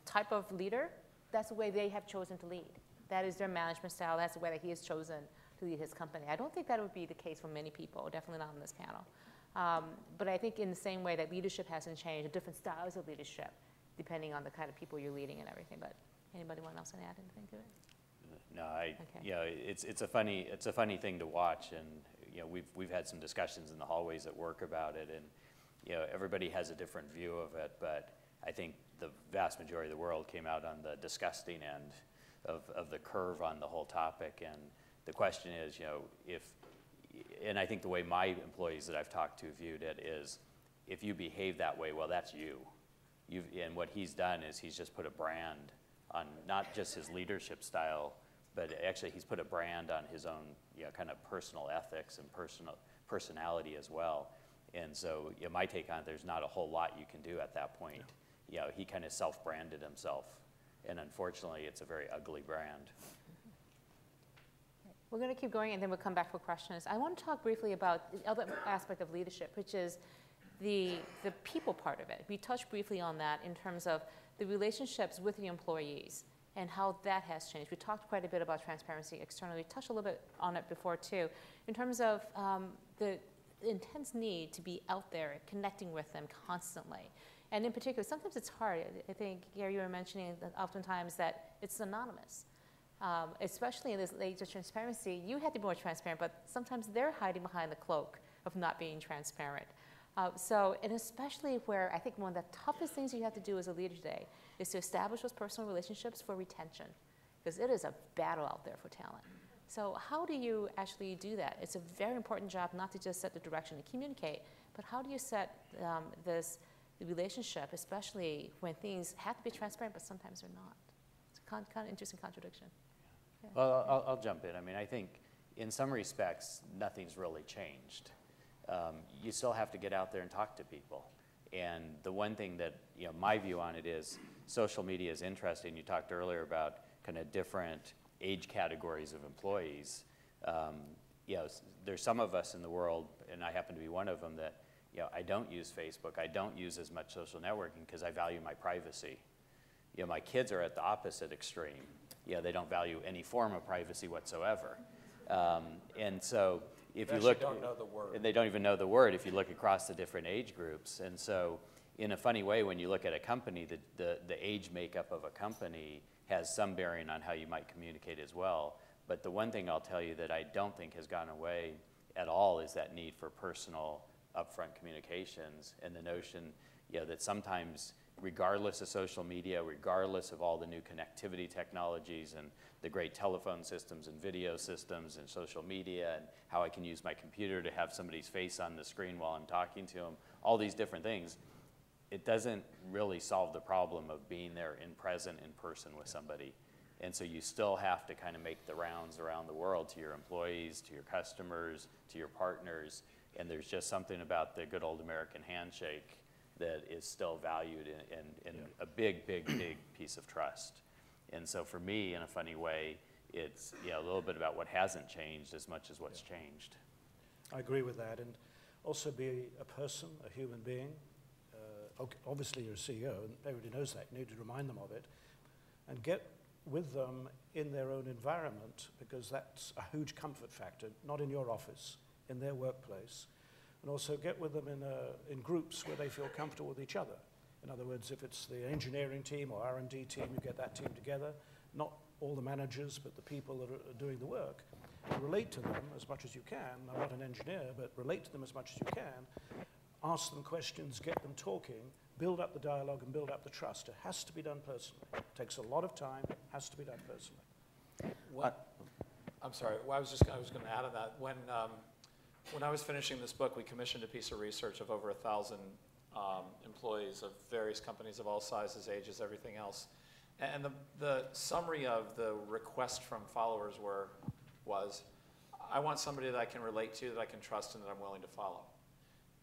type of leader, that's the way they have chosen to lead. That is their management style. That's the way that he has chosen to lead his company. I don't think that would be the case for many people, definitely not on this panel. But I think in the same way that leadership hasn't changed, different styles of leadership, depending on the kind of people you're leading and everything. But anybody want else to add anything to it? No, it's a funny thing to watch, and we've had some discussions in the hallways at work about it, and everybody has a different view of it. But I think the vast majority of the world came out on the disgusting end of the curve on the whole topic. And the question is, and I think the way my employees that I've talked to viewed it is, if you behave that way, well, that's you. And what he's done is he's just put a brand on not just his leadership style, but actually he's put a brand on his own, kind of personal ethics and personality as well. And so my take on it, there's not a whole lot you can do at that point. He kind of self-branded himself. And unfortunately, it's a very ugly brand. We're going to keep going, and then we'll come back for questions. I want to talk briefly about the other aspect of leadership, which is the people part of it. We touched briefly on that in terms of the relationships with the employees and how that has changed. We talked quite a bit about transparency externally. We touched a little bit on it before, too, in terms of the intense need to be out there connecting with them constantly. And in particular, sometimes it's hard. I think, Gary, you were mentioning that oftentimes that it's anonymous. Especially in this age of transparency, you had to be more transparent, but sometimes they're hiding behind the cloak of not being transparent. And especially where I think one of the toughest things you have to do as a leader today is to establish those personal relationships for retention, because it is a battle out there for talent. So how do you actually do that? It's a very important job not to just set the direction and communicate, but how do you set the relationship, especially when things have to be transparent, but sometimes they're not? It's kind of interesting contradiction. Yeah. Well, I'll jump in. I mean, I think in some respects, nothing's really changed. You still have to get out there and talk to people. And the one thing that, my view on it is social media is interesting. You talked earlier about kind of different age categories of employees. There's some of us in the world, and I happen to be one of them, that I don't use Facebook. I don't use as much social networking because I value my privacy. My kids are at the opposite extreme. They don't value any form of privacy whatsoever. And so if you look, don't know the word. And they don't even know the word if you look across the different age groups. And so in a funny way, when you look at a company, the age makeup of a company has some bearing on how you might communicate as well. But the one thing I'll tell you that I don't think has gone away at all is that need for personal upfront communications, and the notion that sometimes, regardless of social media, regardless of all the new connectivity technologies and the great telephone systems and video systems and social media and how I can use my computer to have somebody's face on the screen while I'm talking to them, all these different things, it doesn't really solve the problem of being there in person with somebody. And so you still have to kind of make the rounds around the world to your employees, to your customers, to your partners, and there's just something about the good old American handshake that is still valued in a big, big, big piece of trust. And so for me, in a funny way, it's a little bit about what hasn't changed as much as what's changed. I agree with that, and also be a person, a human being. Obviously you're a CEO, and everybody knows that. You need to remind them of it, and get with them in their own environment, because that's a huge comfort factor, not in your office, in their workplace. And also get with them in groups where they feel comfortable with each other. In other words, if it's the engineering team or R&D team, you get that team together, not all the managers, but the people that are doing the work. Relate to them as much as you can. I'm not an engineer, but relate to them as much as you can. Ask them questions, get them talking, build up the dialogue and build up the trust. It has to be done personally. It takes a lot of time, has to be done personally. I'm sorry, I was going to add on that. When I was finishing this book, we commissioned a piece of research of over 1,000 employees of various companies of all sizes, ages, everything else. And the summary of the request from followers was, I want somebody that I can relate to, that I can trust, and that I'm willing to follow.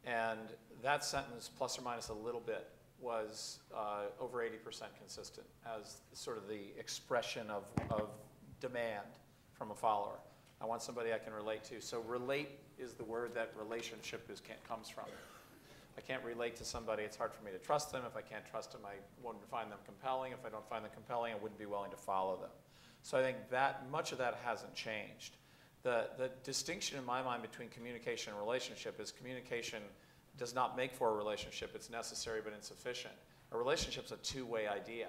And that sentence, plus or minus a little bit, was over 80% consistent as sort of the expression of demand from a follower. I want somebody I can relate to. So relate is the word that relationship comes from. I can't relate to somebody, it's hard for me to trust them. If I can't trust them, I wouldn't find them compelling. If I don't find them compelling, I wouldn't be willing to follow them. So I think that much of that hasn't changed. The distinction in my mind between communication and relationship is communication does not make for a relationship. It's necessary but insufficient. A relationship's a two-way idea.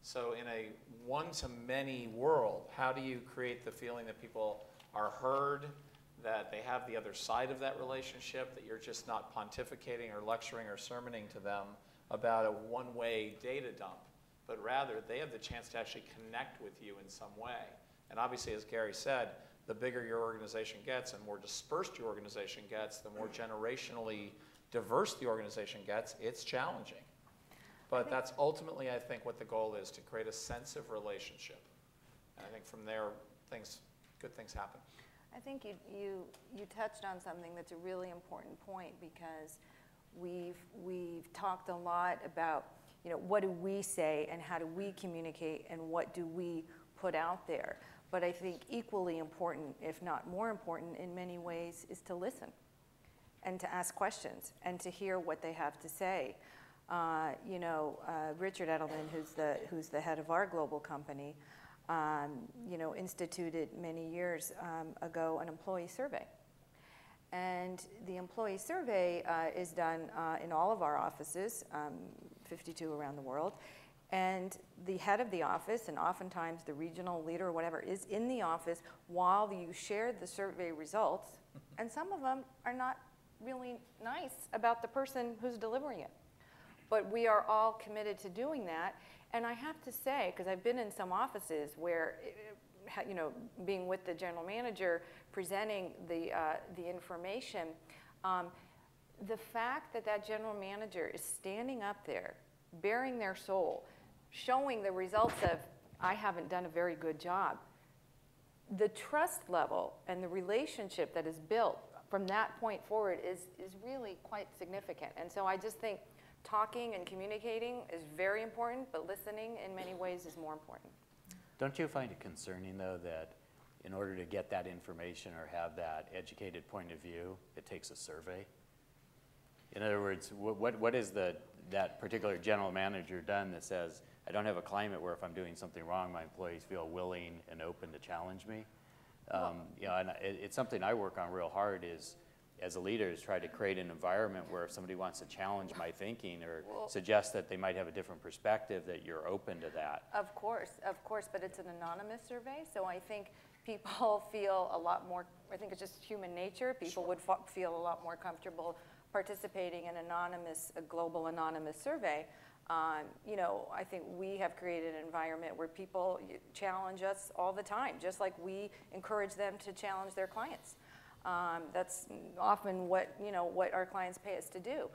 So in a one-to-many world, how do you create the feeling that people are heard, that they have the other side of that relationship, that you're just not pontificating or lecturing or sermoning to them about a one-way data dump, but rather they have the chance to actually connect with you in some way. And obviously, as Gary said, the bigger your organization gets and more dispersed your organization gets, the more generationally diverse the organization gets, it's challenging. But that's ultimately, I think, what the goal is, to create a sense of relationship. And I think from there, good things happen. I think you touched on something that's a really important point, because we've talked a lot about, what do we say and how do we communicate and what do we put out there. But I think equally important, if not more important in many ways, is to listen and to ask questions and to hear what they have to say. Richard Edelman, who's the head of our global company, instituted many years ago an employee survey. And the employee survey is done in all of our offices, 52 around the world. And the head of the office, and oftentimes the regional leader or whatever, is in the office while you share the survey results. And some of them are not really nice about the person who's delivering it. But we are all committed to doing that. And I have to say, because I've been in some offices where, being with the general manager, presenting the information, the fact that that general manager is standing up there, bearing their soul, showing the results of, I haven't done a very good job, the trust level and the relationship that is built from that point forward is really quite significant. And so I just think talking and communicating is very important, but listening in many ways is more important. Don't you find it concerning, though, that in order to get that information or have that educated point of view, it takes a survey? In other words, what is that particular general manager done that says, I don't have a climate where if I'm doing something wrong, my employees feel willing and open to challenge me? And it's something I work on real hard is, as a leader, is try to create an environment where if somebody wants to challenge my thinking or suggest that they might have a different perspective, that you're open to that. Of course, but it's an anonymous survey, so I think people feel a lot more, I think it's just human nature, people would feel a lot more comfortable participating in a global anonymous survey. I think we have created an environment where people challenge us all the time, just like we encourage them to challenge their clients. That's often what our clients pay us to do.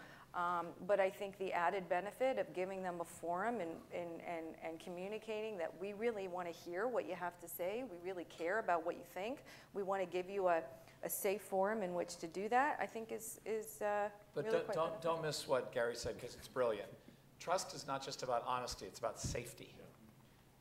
But I think the added benefit of giving them a forum and communicating that we really want to hear what you have to say, we really care about what you think, we want to give you a safe forum in which to do that, I think is But really don't miss what Gary said, because it's brilliant. Trust is not just about honesty, it's about safety.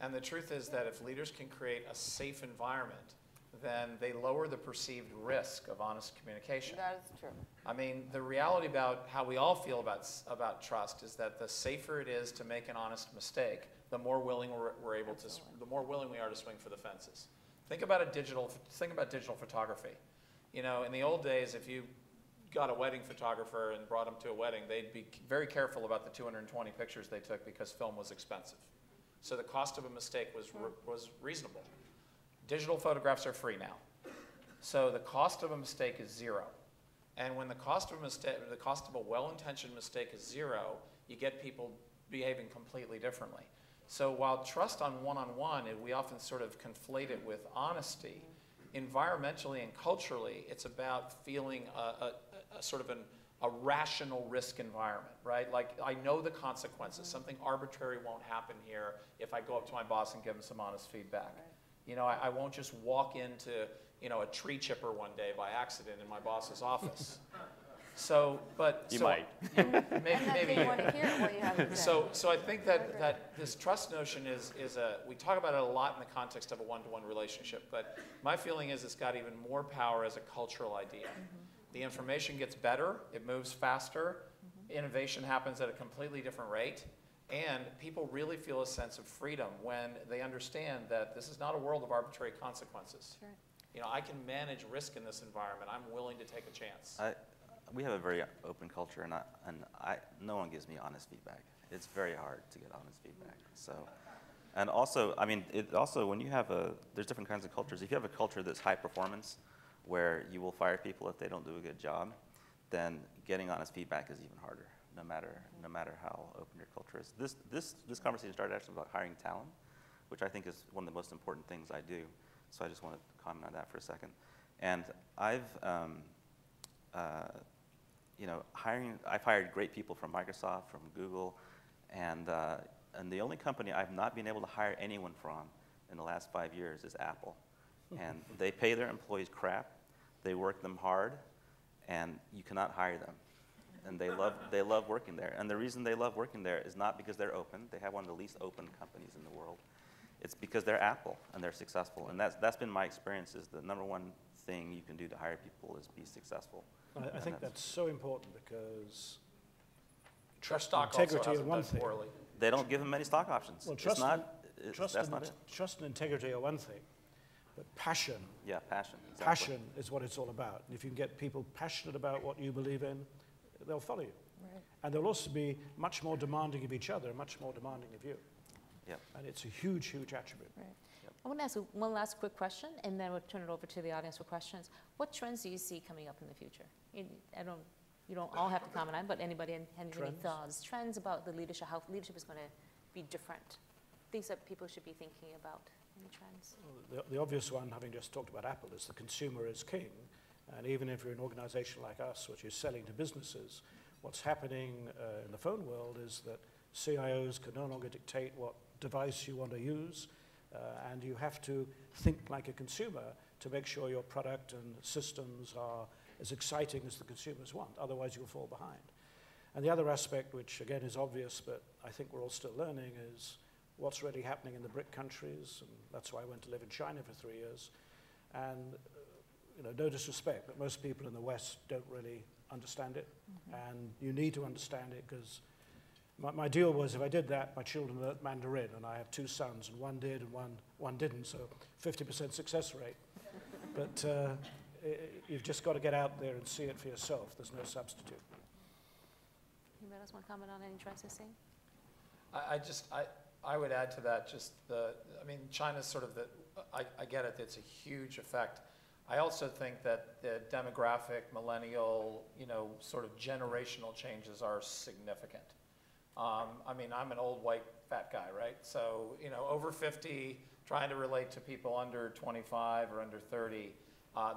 And the truth is that if leaders can create a safe environment, then they lower the perceived risk of honest communication. That is true. I mean, the reality about how we all feel about trust is that the safer it is to make an honest mistake, the more willing the more willing we are to swing for the fences. Think about digital photography. In the old days, if you got a wedding photographer and brought him to a wedding, they'd be very careful about the 220 pictures they took because film was expensive. So the cost of a mistake was reasonable. Digital photographs are free now. So the cost of a mistake is zero. And when the cost of a well-intentioned mistake is zero, you get people behaving completely differently. So while trust on one-on-one, we often sort of conflate it with honesty, environmentally and culturally, it's about feeling a rational risk environment, right? Like, I know the consequences. Something arbitrary won't happen here if I go up to my boss and give him some honest feedback. Right. I won't just walk into, a tree chipper one day by accident in my boss's office. You might. Maybe they want to hear what you have to say. So I think that this trust notion we talk about it a lot in the context of a one-to-one relationship, but my feeling is it's got even more power as a cultural idea. The information gets better, it moves faster, innovation happens at a completely different rate, and people really feel a sense of freedom when they understand that this is not a world of arbitrary consequences. Sure. I can manage risk in this environment. I'm willing to take a chance. We have a very open culture, and no one gives me honest feedback. It's very hard to get honest feedback. So, and also, when you have there's different kinds of cultures. If you have a culture that's high performance, where you will fire people if they don't do a good job, then getting honest feedback is even harder, no matter how open your culture is. This conversation started actually about hiring talent, which I think is one of the most important things I do. So I just want to comment on that for a second. And I've hired great people from Microsoft, from Google, And the only company I've not been able to hire anyone from in the last 5 years is Apple. And they pay their employees crap, they work them hard, and you cannot hire them. And they love working there. And the reason they love working there is not because they're open. They have one of the least open companies in the world. It's because they're Apple and they're successful. And that's been my experience, is the number one thing you can do to hire people is be successful. I think that's so important, because Trust stock integrity also are one hasn't done thing. poorly. They don't give them many stock options. Well, It's not, that's not it. Trust and integrity are one thing, but passion, Yeah, passion. Exactly. passion is what it's all about. And if you can get people passionate about what you believe in, they'll follow you. Right. And they'll also be much more demanding of each other, much more demanding of you. Yep. And it's a huge, huge attribute. Right. I want to ask one last quick question, and then we'll turn it over to the audience for questions. What trends do you see coming up in the future? You don't all have to comment on, but anybody have any thoughts? Trends about the leadership, how leadership is going to be different. Things that people should be thinking about. Any trends? Well, the obvious one, having just talked about Apple, is the consumer is king. And even if you're an organization like us, which is selling to businesses, what's happening in the phone world is that CIOs can no longer dictate what device you want to use, and you have to think like a consumer to make sure your product and systems are as exciting as the consumers want. Otherwise, you'll fall behind. And the other aspect, which again is obvious, but I think we're all still learning, is what's really happening in the BRIC countries. And that's why I went to live in China for 3 years. And no disrespect, but most people in the West don't really understand it. Mm-hmm. And you need to understand it, because my deal was, if I did that, my children learned Mandarin, and I have 2 sons, and one did and one didn't, so 50% success rate. But you've just got to get out there and see it for yourself. There's no substitute. Anybody else want to comment on any trends you're seeing? I would add to that China's sort of I get it, it's a huge effect. I also think that the demographic, millennial, sort of generational changes are significant. I'm an old white fat guy, right? So, over 50, trying to relate to people under 25 or under 30,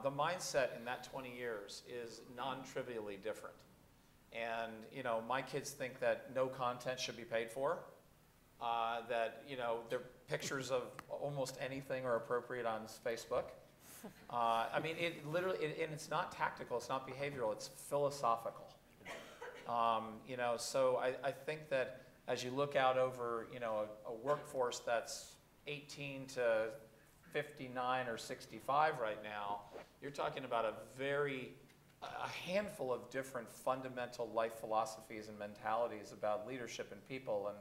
the mindset in that 20 years is non-trivially different. And, my kids think that no content should be paid for, that, their pictures of almost anything are appropriate on Facebook. It literally, and it's not tactical, it's not behavioral, it's philosophical. So I think that as you look out over, a workforce that's 18 to 59 or 65 right now, you're talking about a handful of different fundamental life philosophies and mentalities about leadership and people and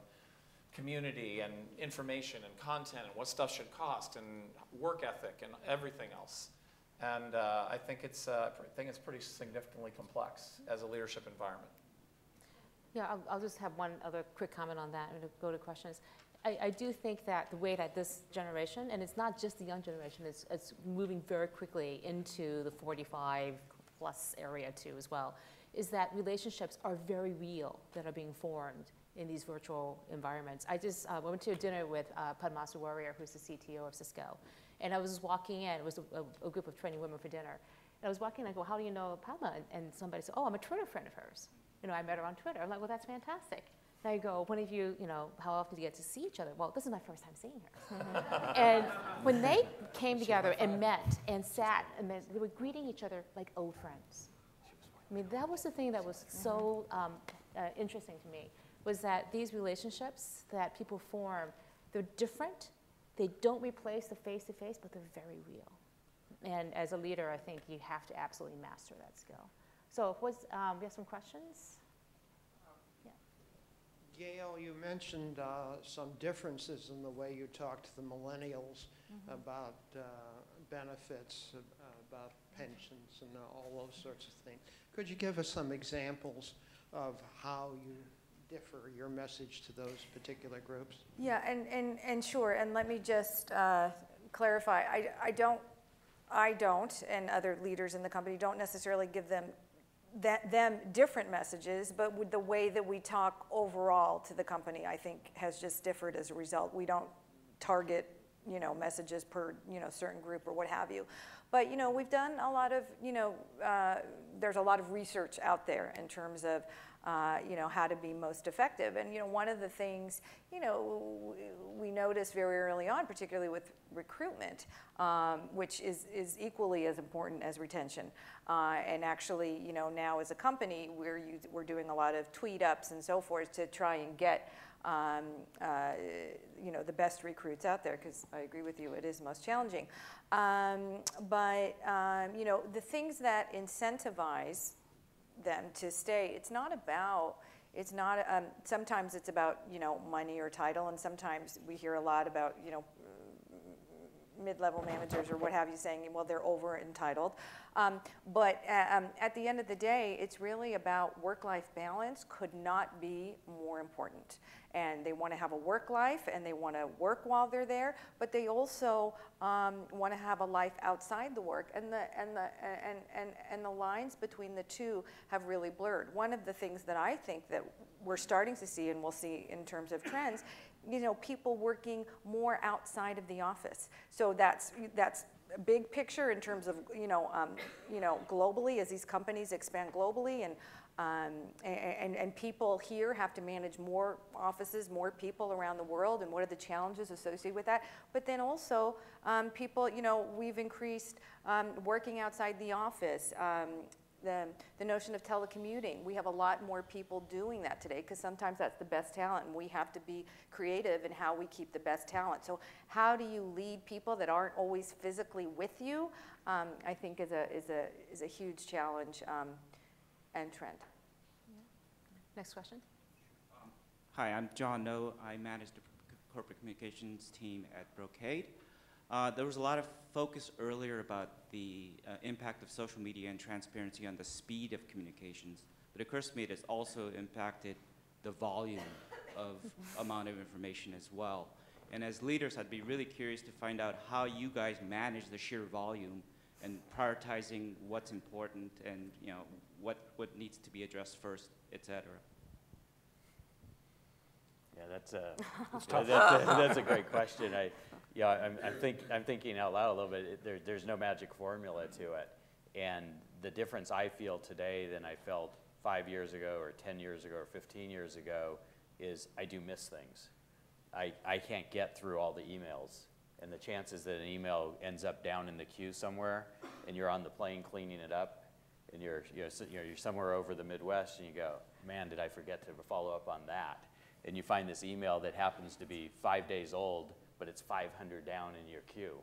community and information and content and what stuff should cost and work ethic and everything else. And I think it's pretty significantly complex as a leadership environment. Yeah, I'll just have one other quick comment on that and go to questions. I do think that the way that this generation, and it's not just the young generation, it's moving very quickly into the 45 plus area too as well, is that relationships are very real that are being formed in these virtual environments. I just went to a dinner with Padmasree Warrior, who's the CTO of Cisco. And I was just walking in, it was a group of training women for dinner. And I was walking in, I go, how do you know Padma? And somebody said, oh, I'm a Twitter friend of hers. I met her on Twitter. I'm like, well, that's fantastic. Now you go, when of you, how often do you get to see each other? Well, this is my first time seeing her. And when they came together and met and sat, and they were greeting each other like old friends. That was the thing that was so interesting to me, was that these relationships that people form, they're different. They don't replace the face-to-face, but they're very real. And as a leader, I think you have to absolutely master that skill. So we have some questions? Yeah. Gail, you mentioned some differences in the way you talk to the millennials about benefits, about pensions and all those sorts of things. Could you give us some examples of how you differ your message to those particular groups? Yeah, and sure, and let me just clarify. I don't, and other leaders in the company don't necessarily give them different messages, but with the way that we talk overall to the company, I think has just differed as a result. We don't target, messages per, certain group or what have you. But, you know, we've done a lot of, you know, there's a lot of research out there in terms of, you know, how to be most effective. And, you know, one of the things, you know, we noticed very early on, particularly with recruitment, which is equally as important as retention. And actually, you know, now as a company, we're doing a lot of tweet ups and so forth to try and get, you know, the best recruits out there, because I agree with you, it is most challenging. But, you know, the things that incentivize them to stay, it's not, sometimes it's about, you know, money or title, and sometimes we hear a lot about, you know, mid-level managers or what have you saying, well, they're over entitled. But at the end of the day, it's really about work-life balance could not be more important. And they want to have a work life, and they want to work while they're there, but they also want to have a life outside the work, and the lines between the two have really blurred. One of the things that I think that we're starting to see, and we'll see in terms of trends, you know, people working more outside of the office. So that's a big picture in terms of, you know, globally, as these companies expand globally, and people here have to manage more offices, more people around the world, and what are the challenges associated with that. But then also, people, you know, we've increased working outside the office. The notion of telecommuting, we have a lot more people doing that today, because sometimes that's the best talent, and we have to be creative in how we keep the best talent. So how do you lead people that aren't always physically with you, I think is a huge challenge and trend. Next question. Hi, I'm John No. I manage the corporate communications team at Brocade. There was a lot of focus earlier about the impact of social media and transparency on the speed of communications. But it occurs to me it has also impacted the volume of amount of information as well. And as leaders, I'd be really curious to find out how you guys manage the sheer volume and prioritizing what's important and, you know, what needs to be addressed first, et cetera. Yeah, that's a great question. I'm thinking out loud a little bit. There's no magic formula to it, and the difference I feel today than I felt 5 years ago, or 10 years ago, or 15 years ago is I do miss things. I can't get through all the emails, and the chances that an email ends up down in the queue somewhere, and you're on the plane cleaning it up, and you're somewhere over the Midwest, and you go, man, did I forget to follow up on that? And you find this email that happens to be 5 days old, but it's 500 down in your queue,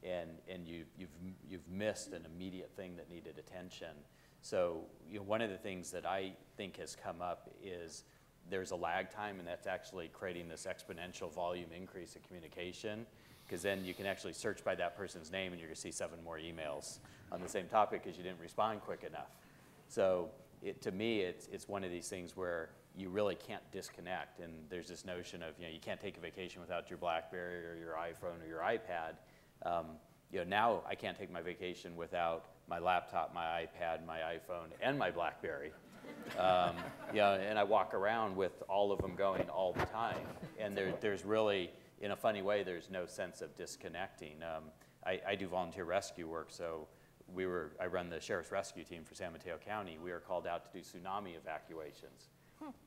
and you've missed an immediate thing that needed attention. So, you know, one of the things that I think has come up is there's a lag time, and that's actually creating this exponential volume increase in communication, because then you can actually search by that person's name, and you're going to see 7 more emails on the same topic because you didn't respond quick enough. So to me, it's one of these things where you really can't disconnect, and there's this notion of, you know, you can't take a vacation without your BlackBerry or your iPhone or your iPad. You know, now I can't take my vacation without my laptop, my iPad, my iPhone, and my BlackBerry. You know, and I walk around with all of them going all the time, and there's really, in a funny way, there's no sense of disconnecting. I do volunteer rescue work, so I run the Sheriff's Rescue Team for San Mateo County. We were called out to do tsunami evacuations.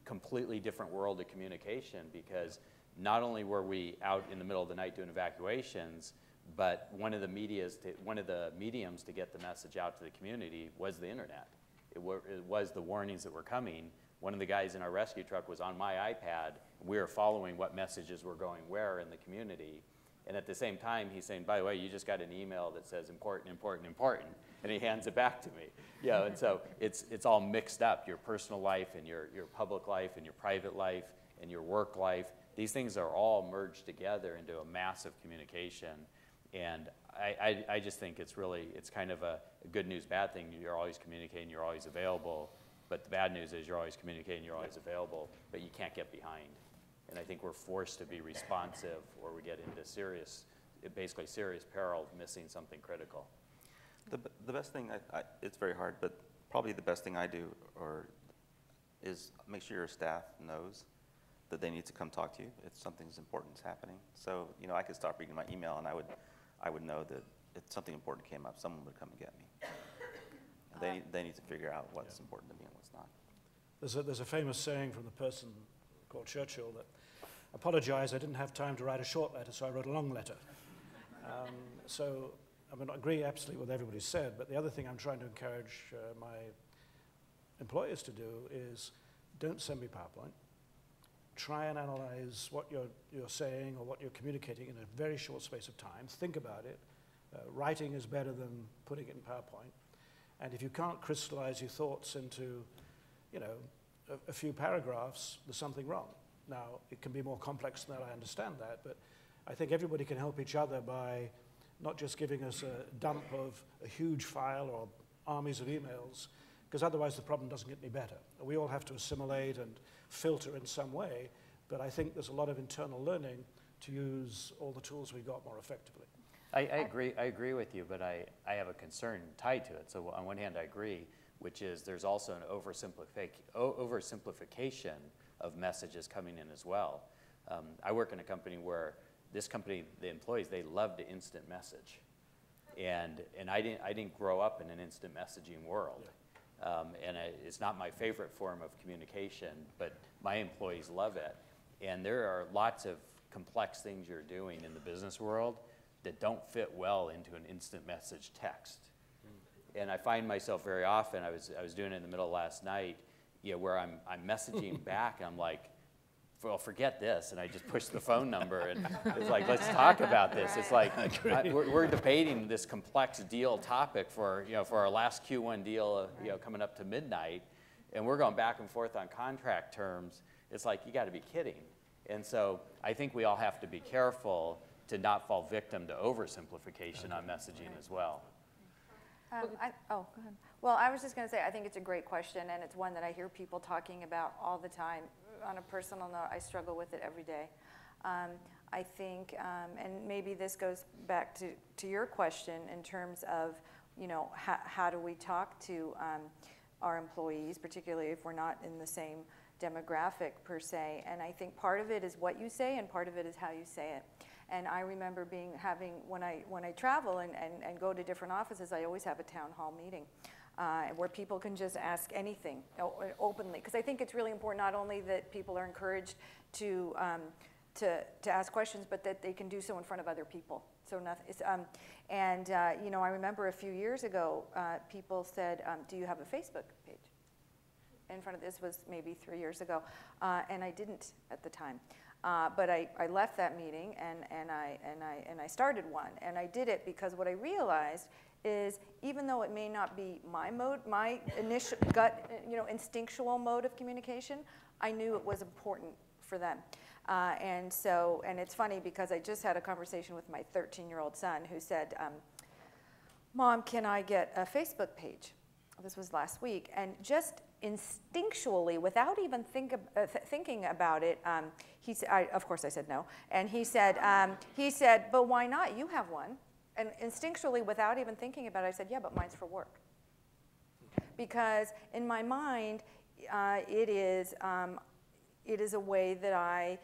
Completely different world of communication, because not only were we out in the middle of the night doing evacuations, but one of the mediums to get the message out to the community was the internet. It was the warnings that were coming. One of the guys in our rescue truck was on my iPad. We were following what messages were going where in the community. And at the same time, he's saying, by the way, you just got an email that says important, important, important. And he hands it back to me. You know, and so it's all mixed up, your personal life and your public life and your private life and your work life. These things are all merged together into a massive communication. And I just think it's kind of a good news, bad thing. You're always communicating, you're always available. But the bad news is you're always communicating, you're always available, but you can't get behind. And I think we're forced to be responsive, or we get into basically serious peril of missing something critical. The best thing, it's very hard, but probably the best thing I do is make sure your staff knows that they need to come talk to you if something's important is happening. So, you know, I could stop reading my email, and I would know that if something important came up, someone would come and get me. They need to figure out what's important to me and what's not. There's a famous saying from the person called Churchill that, apologize, I didn't have time to write a short letter, so I wrote a long letter. So I mean, I agree absolutely with everybody said, but the other thing I'm trying to encourage my employers to do is don't send me PowerPoint. Try and analyze what you're saying or what you're communicating in a very short space of time. Think about it. Writing is better than putting it in PowerPoint. And if you can't crystallize your thoughts into, you know, a few paragraphs, there's something wrong. Now, it can be more complex than that, I understand that, but I think everybody can help each other by not just giving us a dump of a huge file or armies of emails, because otherwise the problem doesn't get any better. We all have to assimilate and filter in some way, but I think there's a lot of internal learning to use all the tools we've got more effectively. I agree with you, but I have a concern tied to it. So on one hand, I agree, which is there's also an oversimplification of messages coming in as well. I work in a company where this company, the employees, they love the instant message. And I didn't grow up in an instant messaging world. And it's not my favorite form of communication, but my employees love it. And there are lots of complex things you're doing in the business world that don't fit well into an instant message text. And I find myself very often, I was doing it in the middle of last night, you know, where I'm messaging back, and I'm like, well, forget this, and I just push the phone number, and it's like, let's talk about this. It's like, we're debating this complex deal topic for, you know, for our last Q1 deal, you know, coming up to midnight, and we're going back and forth on contract terms. It's like, you got to be kidding. And so I think we all have to be careful to not fall victim to oversimplification on messaging as well. Oh, go ahead. Well, I was just going to say, I think it's a great question, and it's one that I hear people talking about all the time. On a personal note, I struggle with it every day. I think, and maybe this goes back to your question in terms of, you know, how do we talk to our employees, particularly if we're not in the same demographic per se. And I think part of it is what you say, and part of it is how you say it. And I remember when I travel and go to different offices, I always have a town hall meeting where people can just ask anything openly. Because I think it's really important not only that people are encouraged to ask questions, but that they can do so in front of other people. So nothing. You know, I remember a few years ago, people said, "Do you have a Facebook page?" In front of this was maybe 3 years ago, and I didn't at the time. But I left that meeting and I started one, and I did it because what I realized is even though it may not be my initial gut, you know, instinctual mode of communication, I knew it was important for them. And it's funny because I just had a conversation with my 13-year-old son who said, "Mom, can I get a Facebook page?" This was last week, and just instinctually, without even thinking about it, he said, of course I said no, and he said, "But why not? You have one." And instinctually, without even thinking about it, I said, "Yeah, but mine's for work." Because in my mind, it is a way that I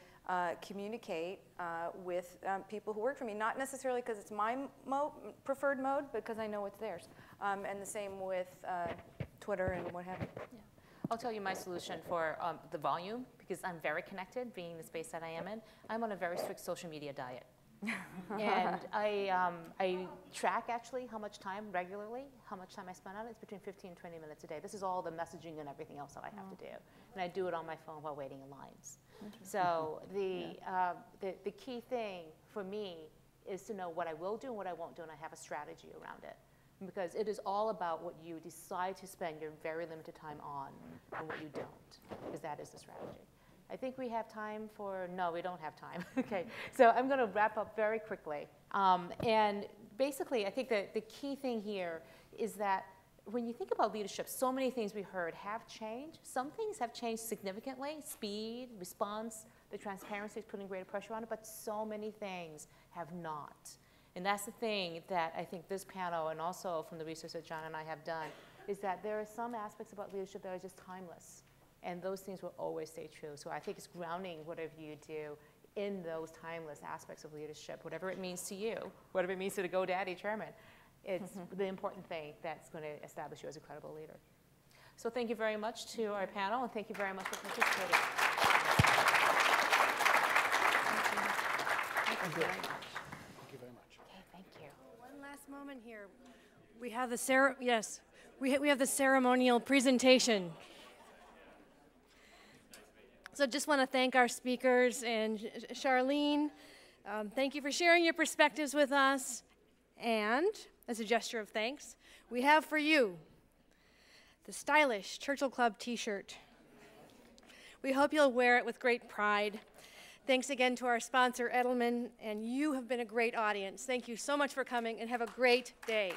communicate with people who work for me, not necessarily because it's my preferred mode, but because I know it's theirs. And the same with Twitter and what have you. Yeah. I'll tell you my solution for the volume, because I'm very connected, being the space that I am in. I'm on a very strict social media diet. And I track actually how much time regularly, how much time I spend on it. It's between 15 and 20 minutes a day. This is all the messaging and everything else that I have to do. And I do it on my phone while waiting in lines. So the key thing for me is to know what I will do and what I won't do, and I have a strategy around it. Because it is all about what you decide to spend your very limited time on and what you don't, because that is the strategy. I think we have time for, no, we don't have time. Okay, so I'm going to wrap up very quickly. And basically, I think that the key thing here is that when you think about leadership, so many things we heard have changed. Some things have changed significantly, speed, response, the transparency is putting greater pressure on it, but so many things have not. And that's the thing that I think this panel, and also from the research that John and I have done, is that there are some aspects about leadership that are just timeless. And those things will always stay true. So I think it's grounding whatever you do in those timeless aspects of leadership, whatever it means to you, whatever it means to the GoDaddy chairman. It's the important thing that's going to establish you as a credible leader. So thank you very much to our panel, and thank you very much for participating. Thank you very much. Thank you very much. Okay, thank you. One last moment here. We have the we have the ceremonial presentation. So just want to thank our speakers and Charlene. Thank you for sharing your perspectives with us. And as a gesture of thanks, we have for you the stylish Churchill Club t-shirt. We hope you'll wear it with great pride. Thanks again to our sponsor, Edelman, and you have been a great audience. Thank you so much for coming, and have a great day.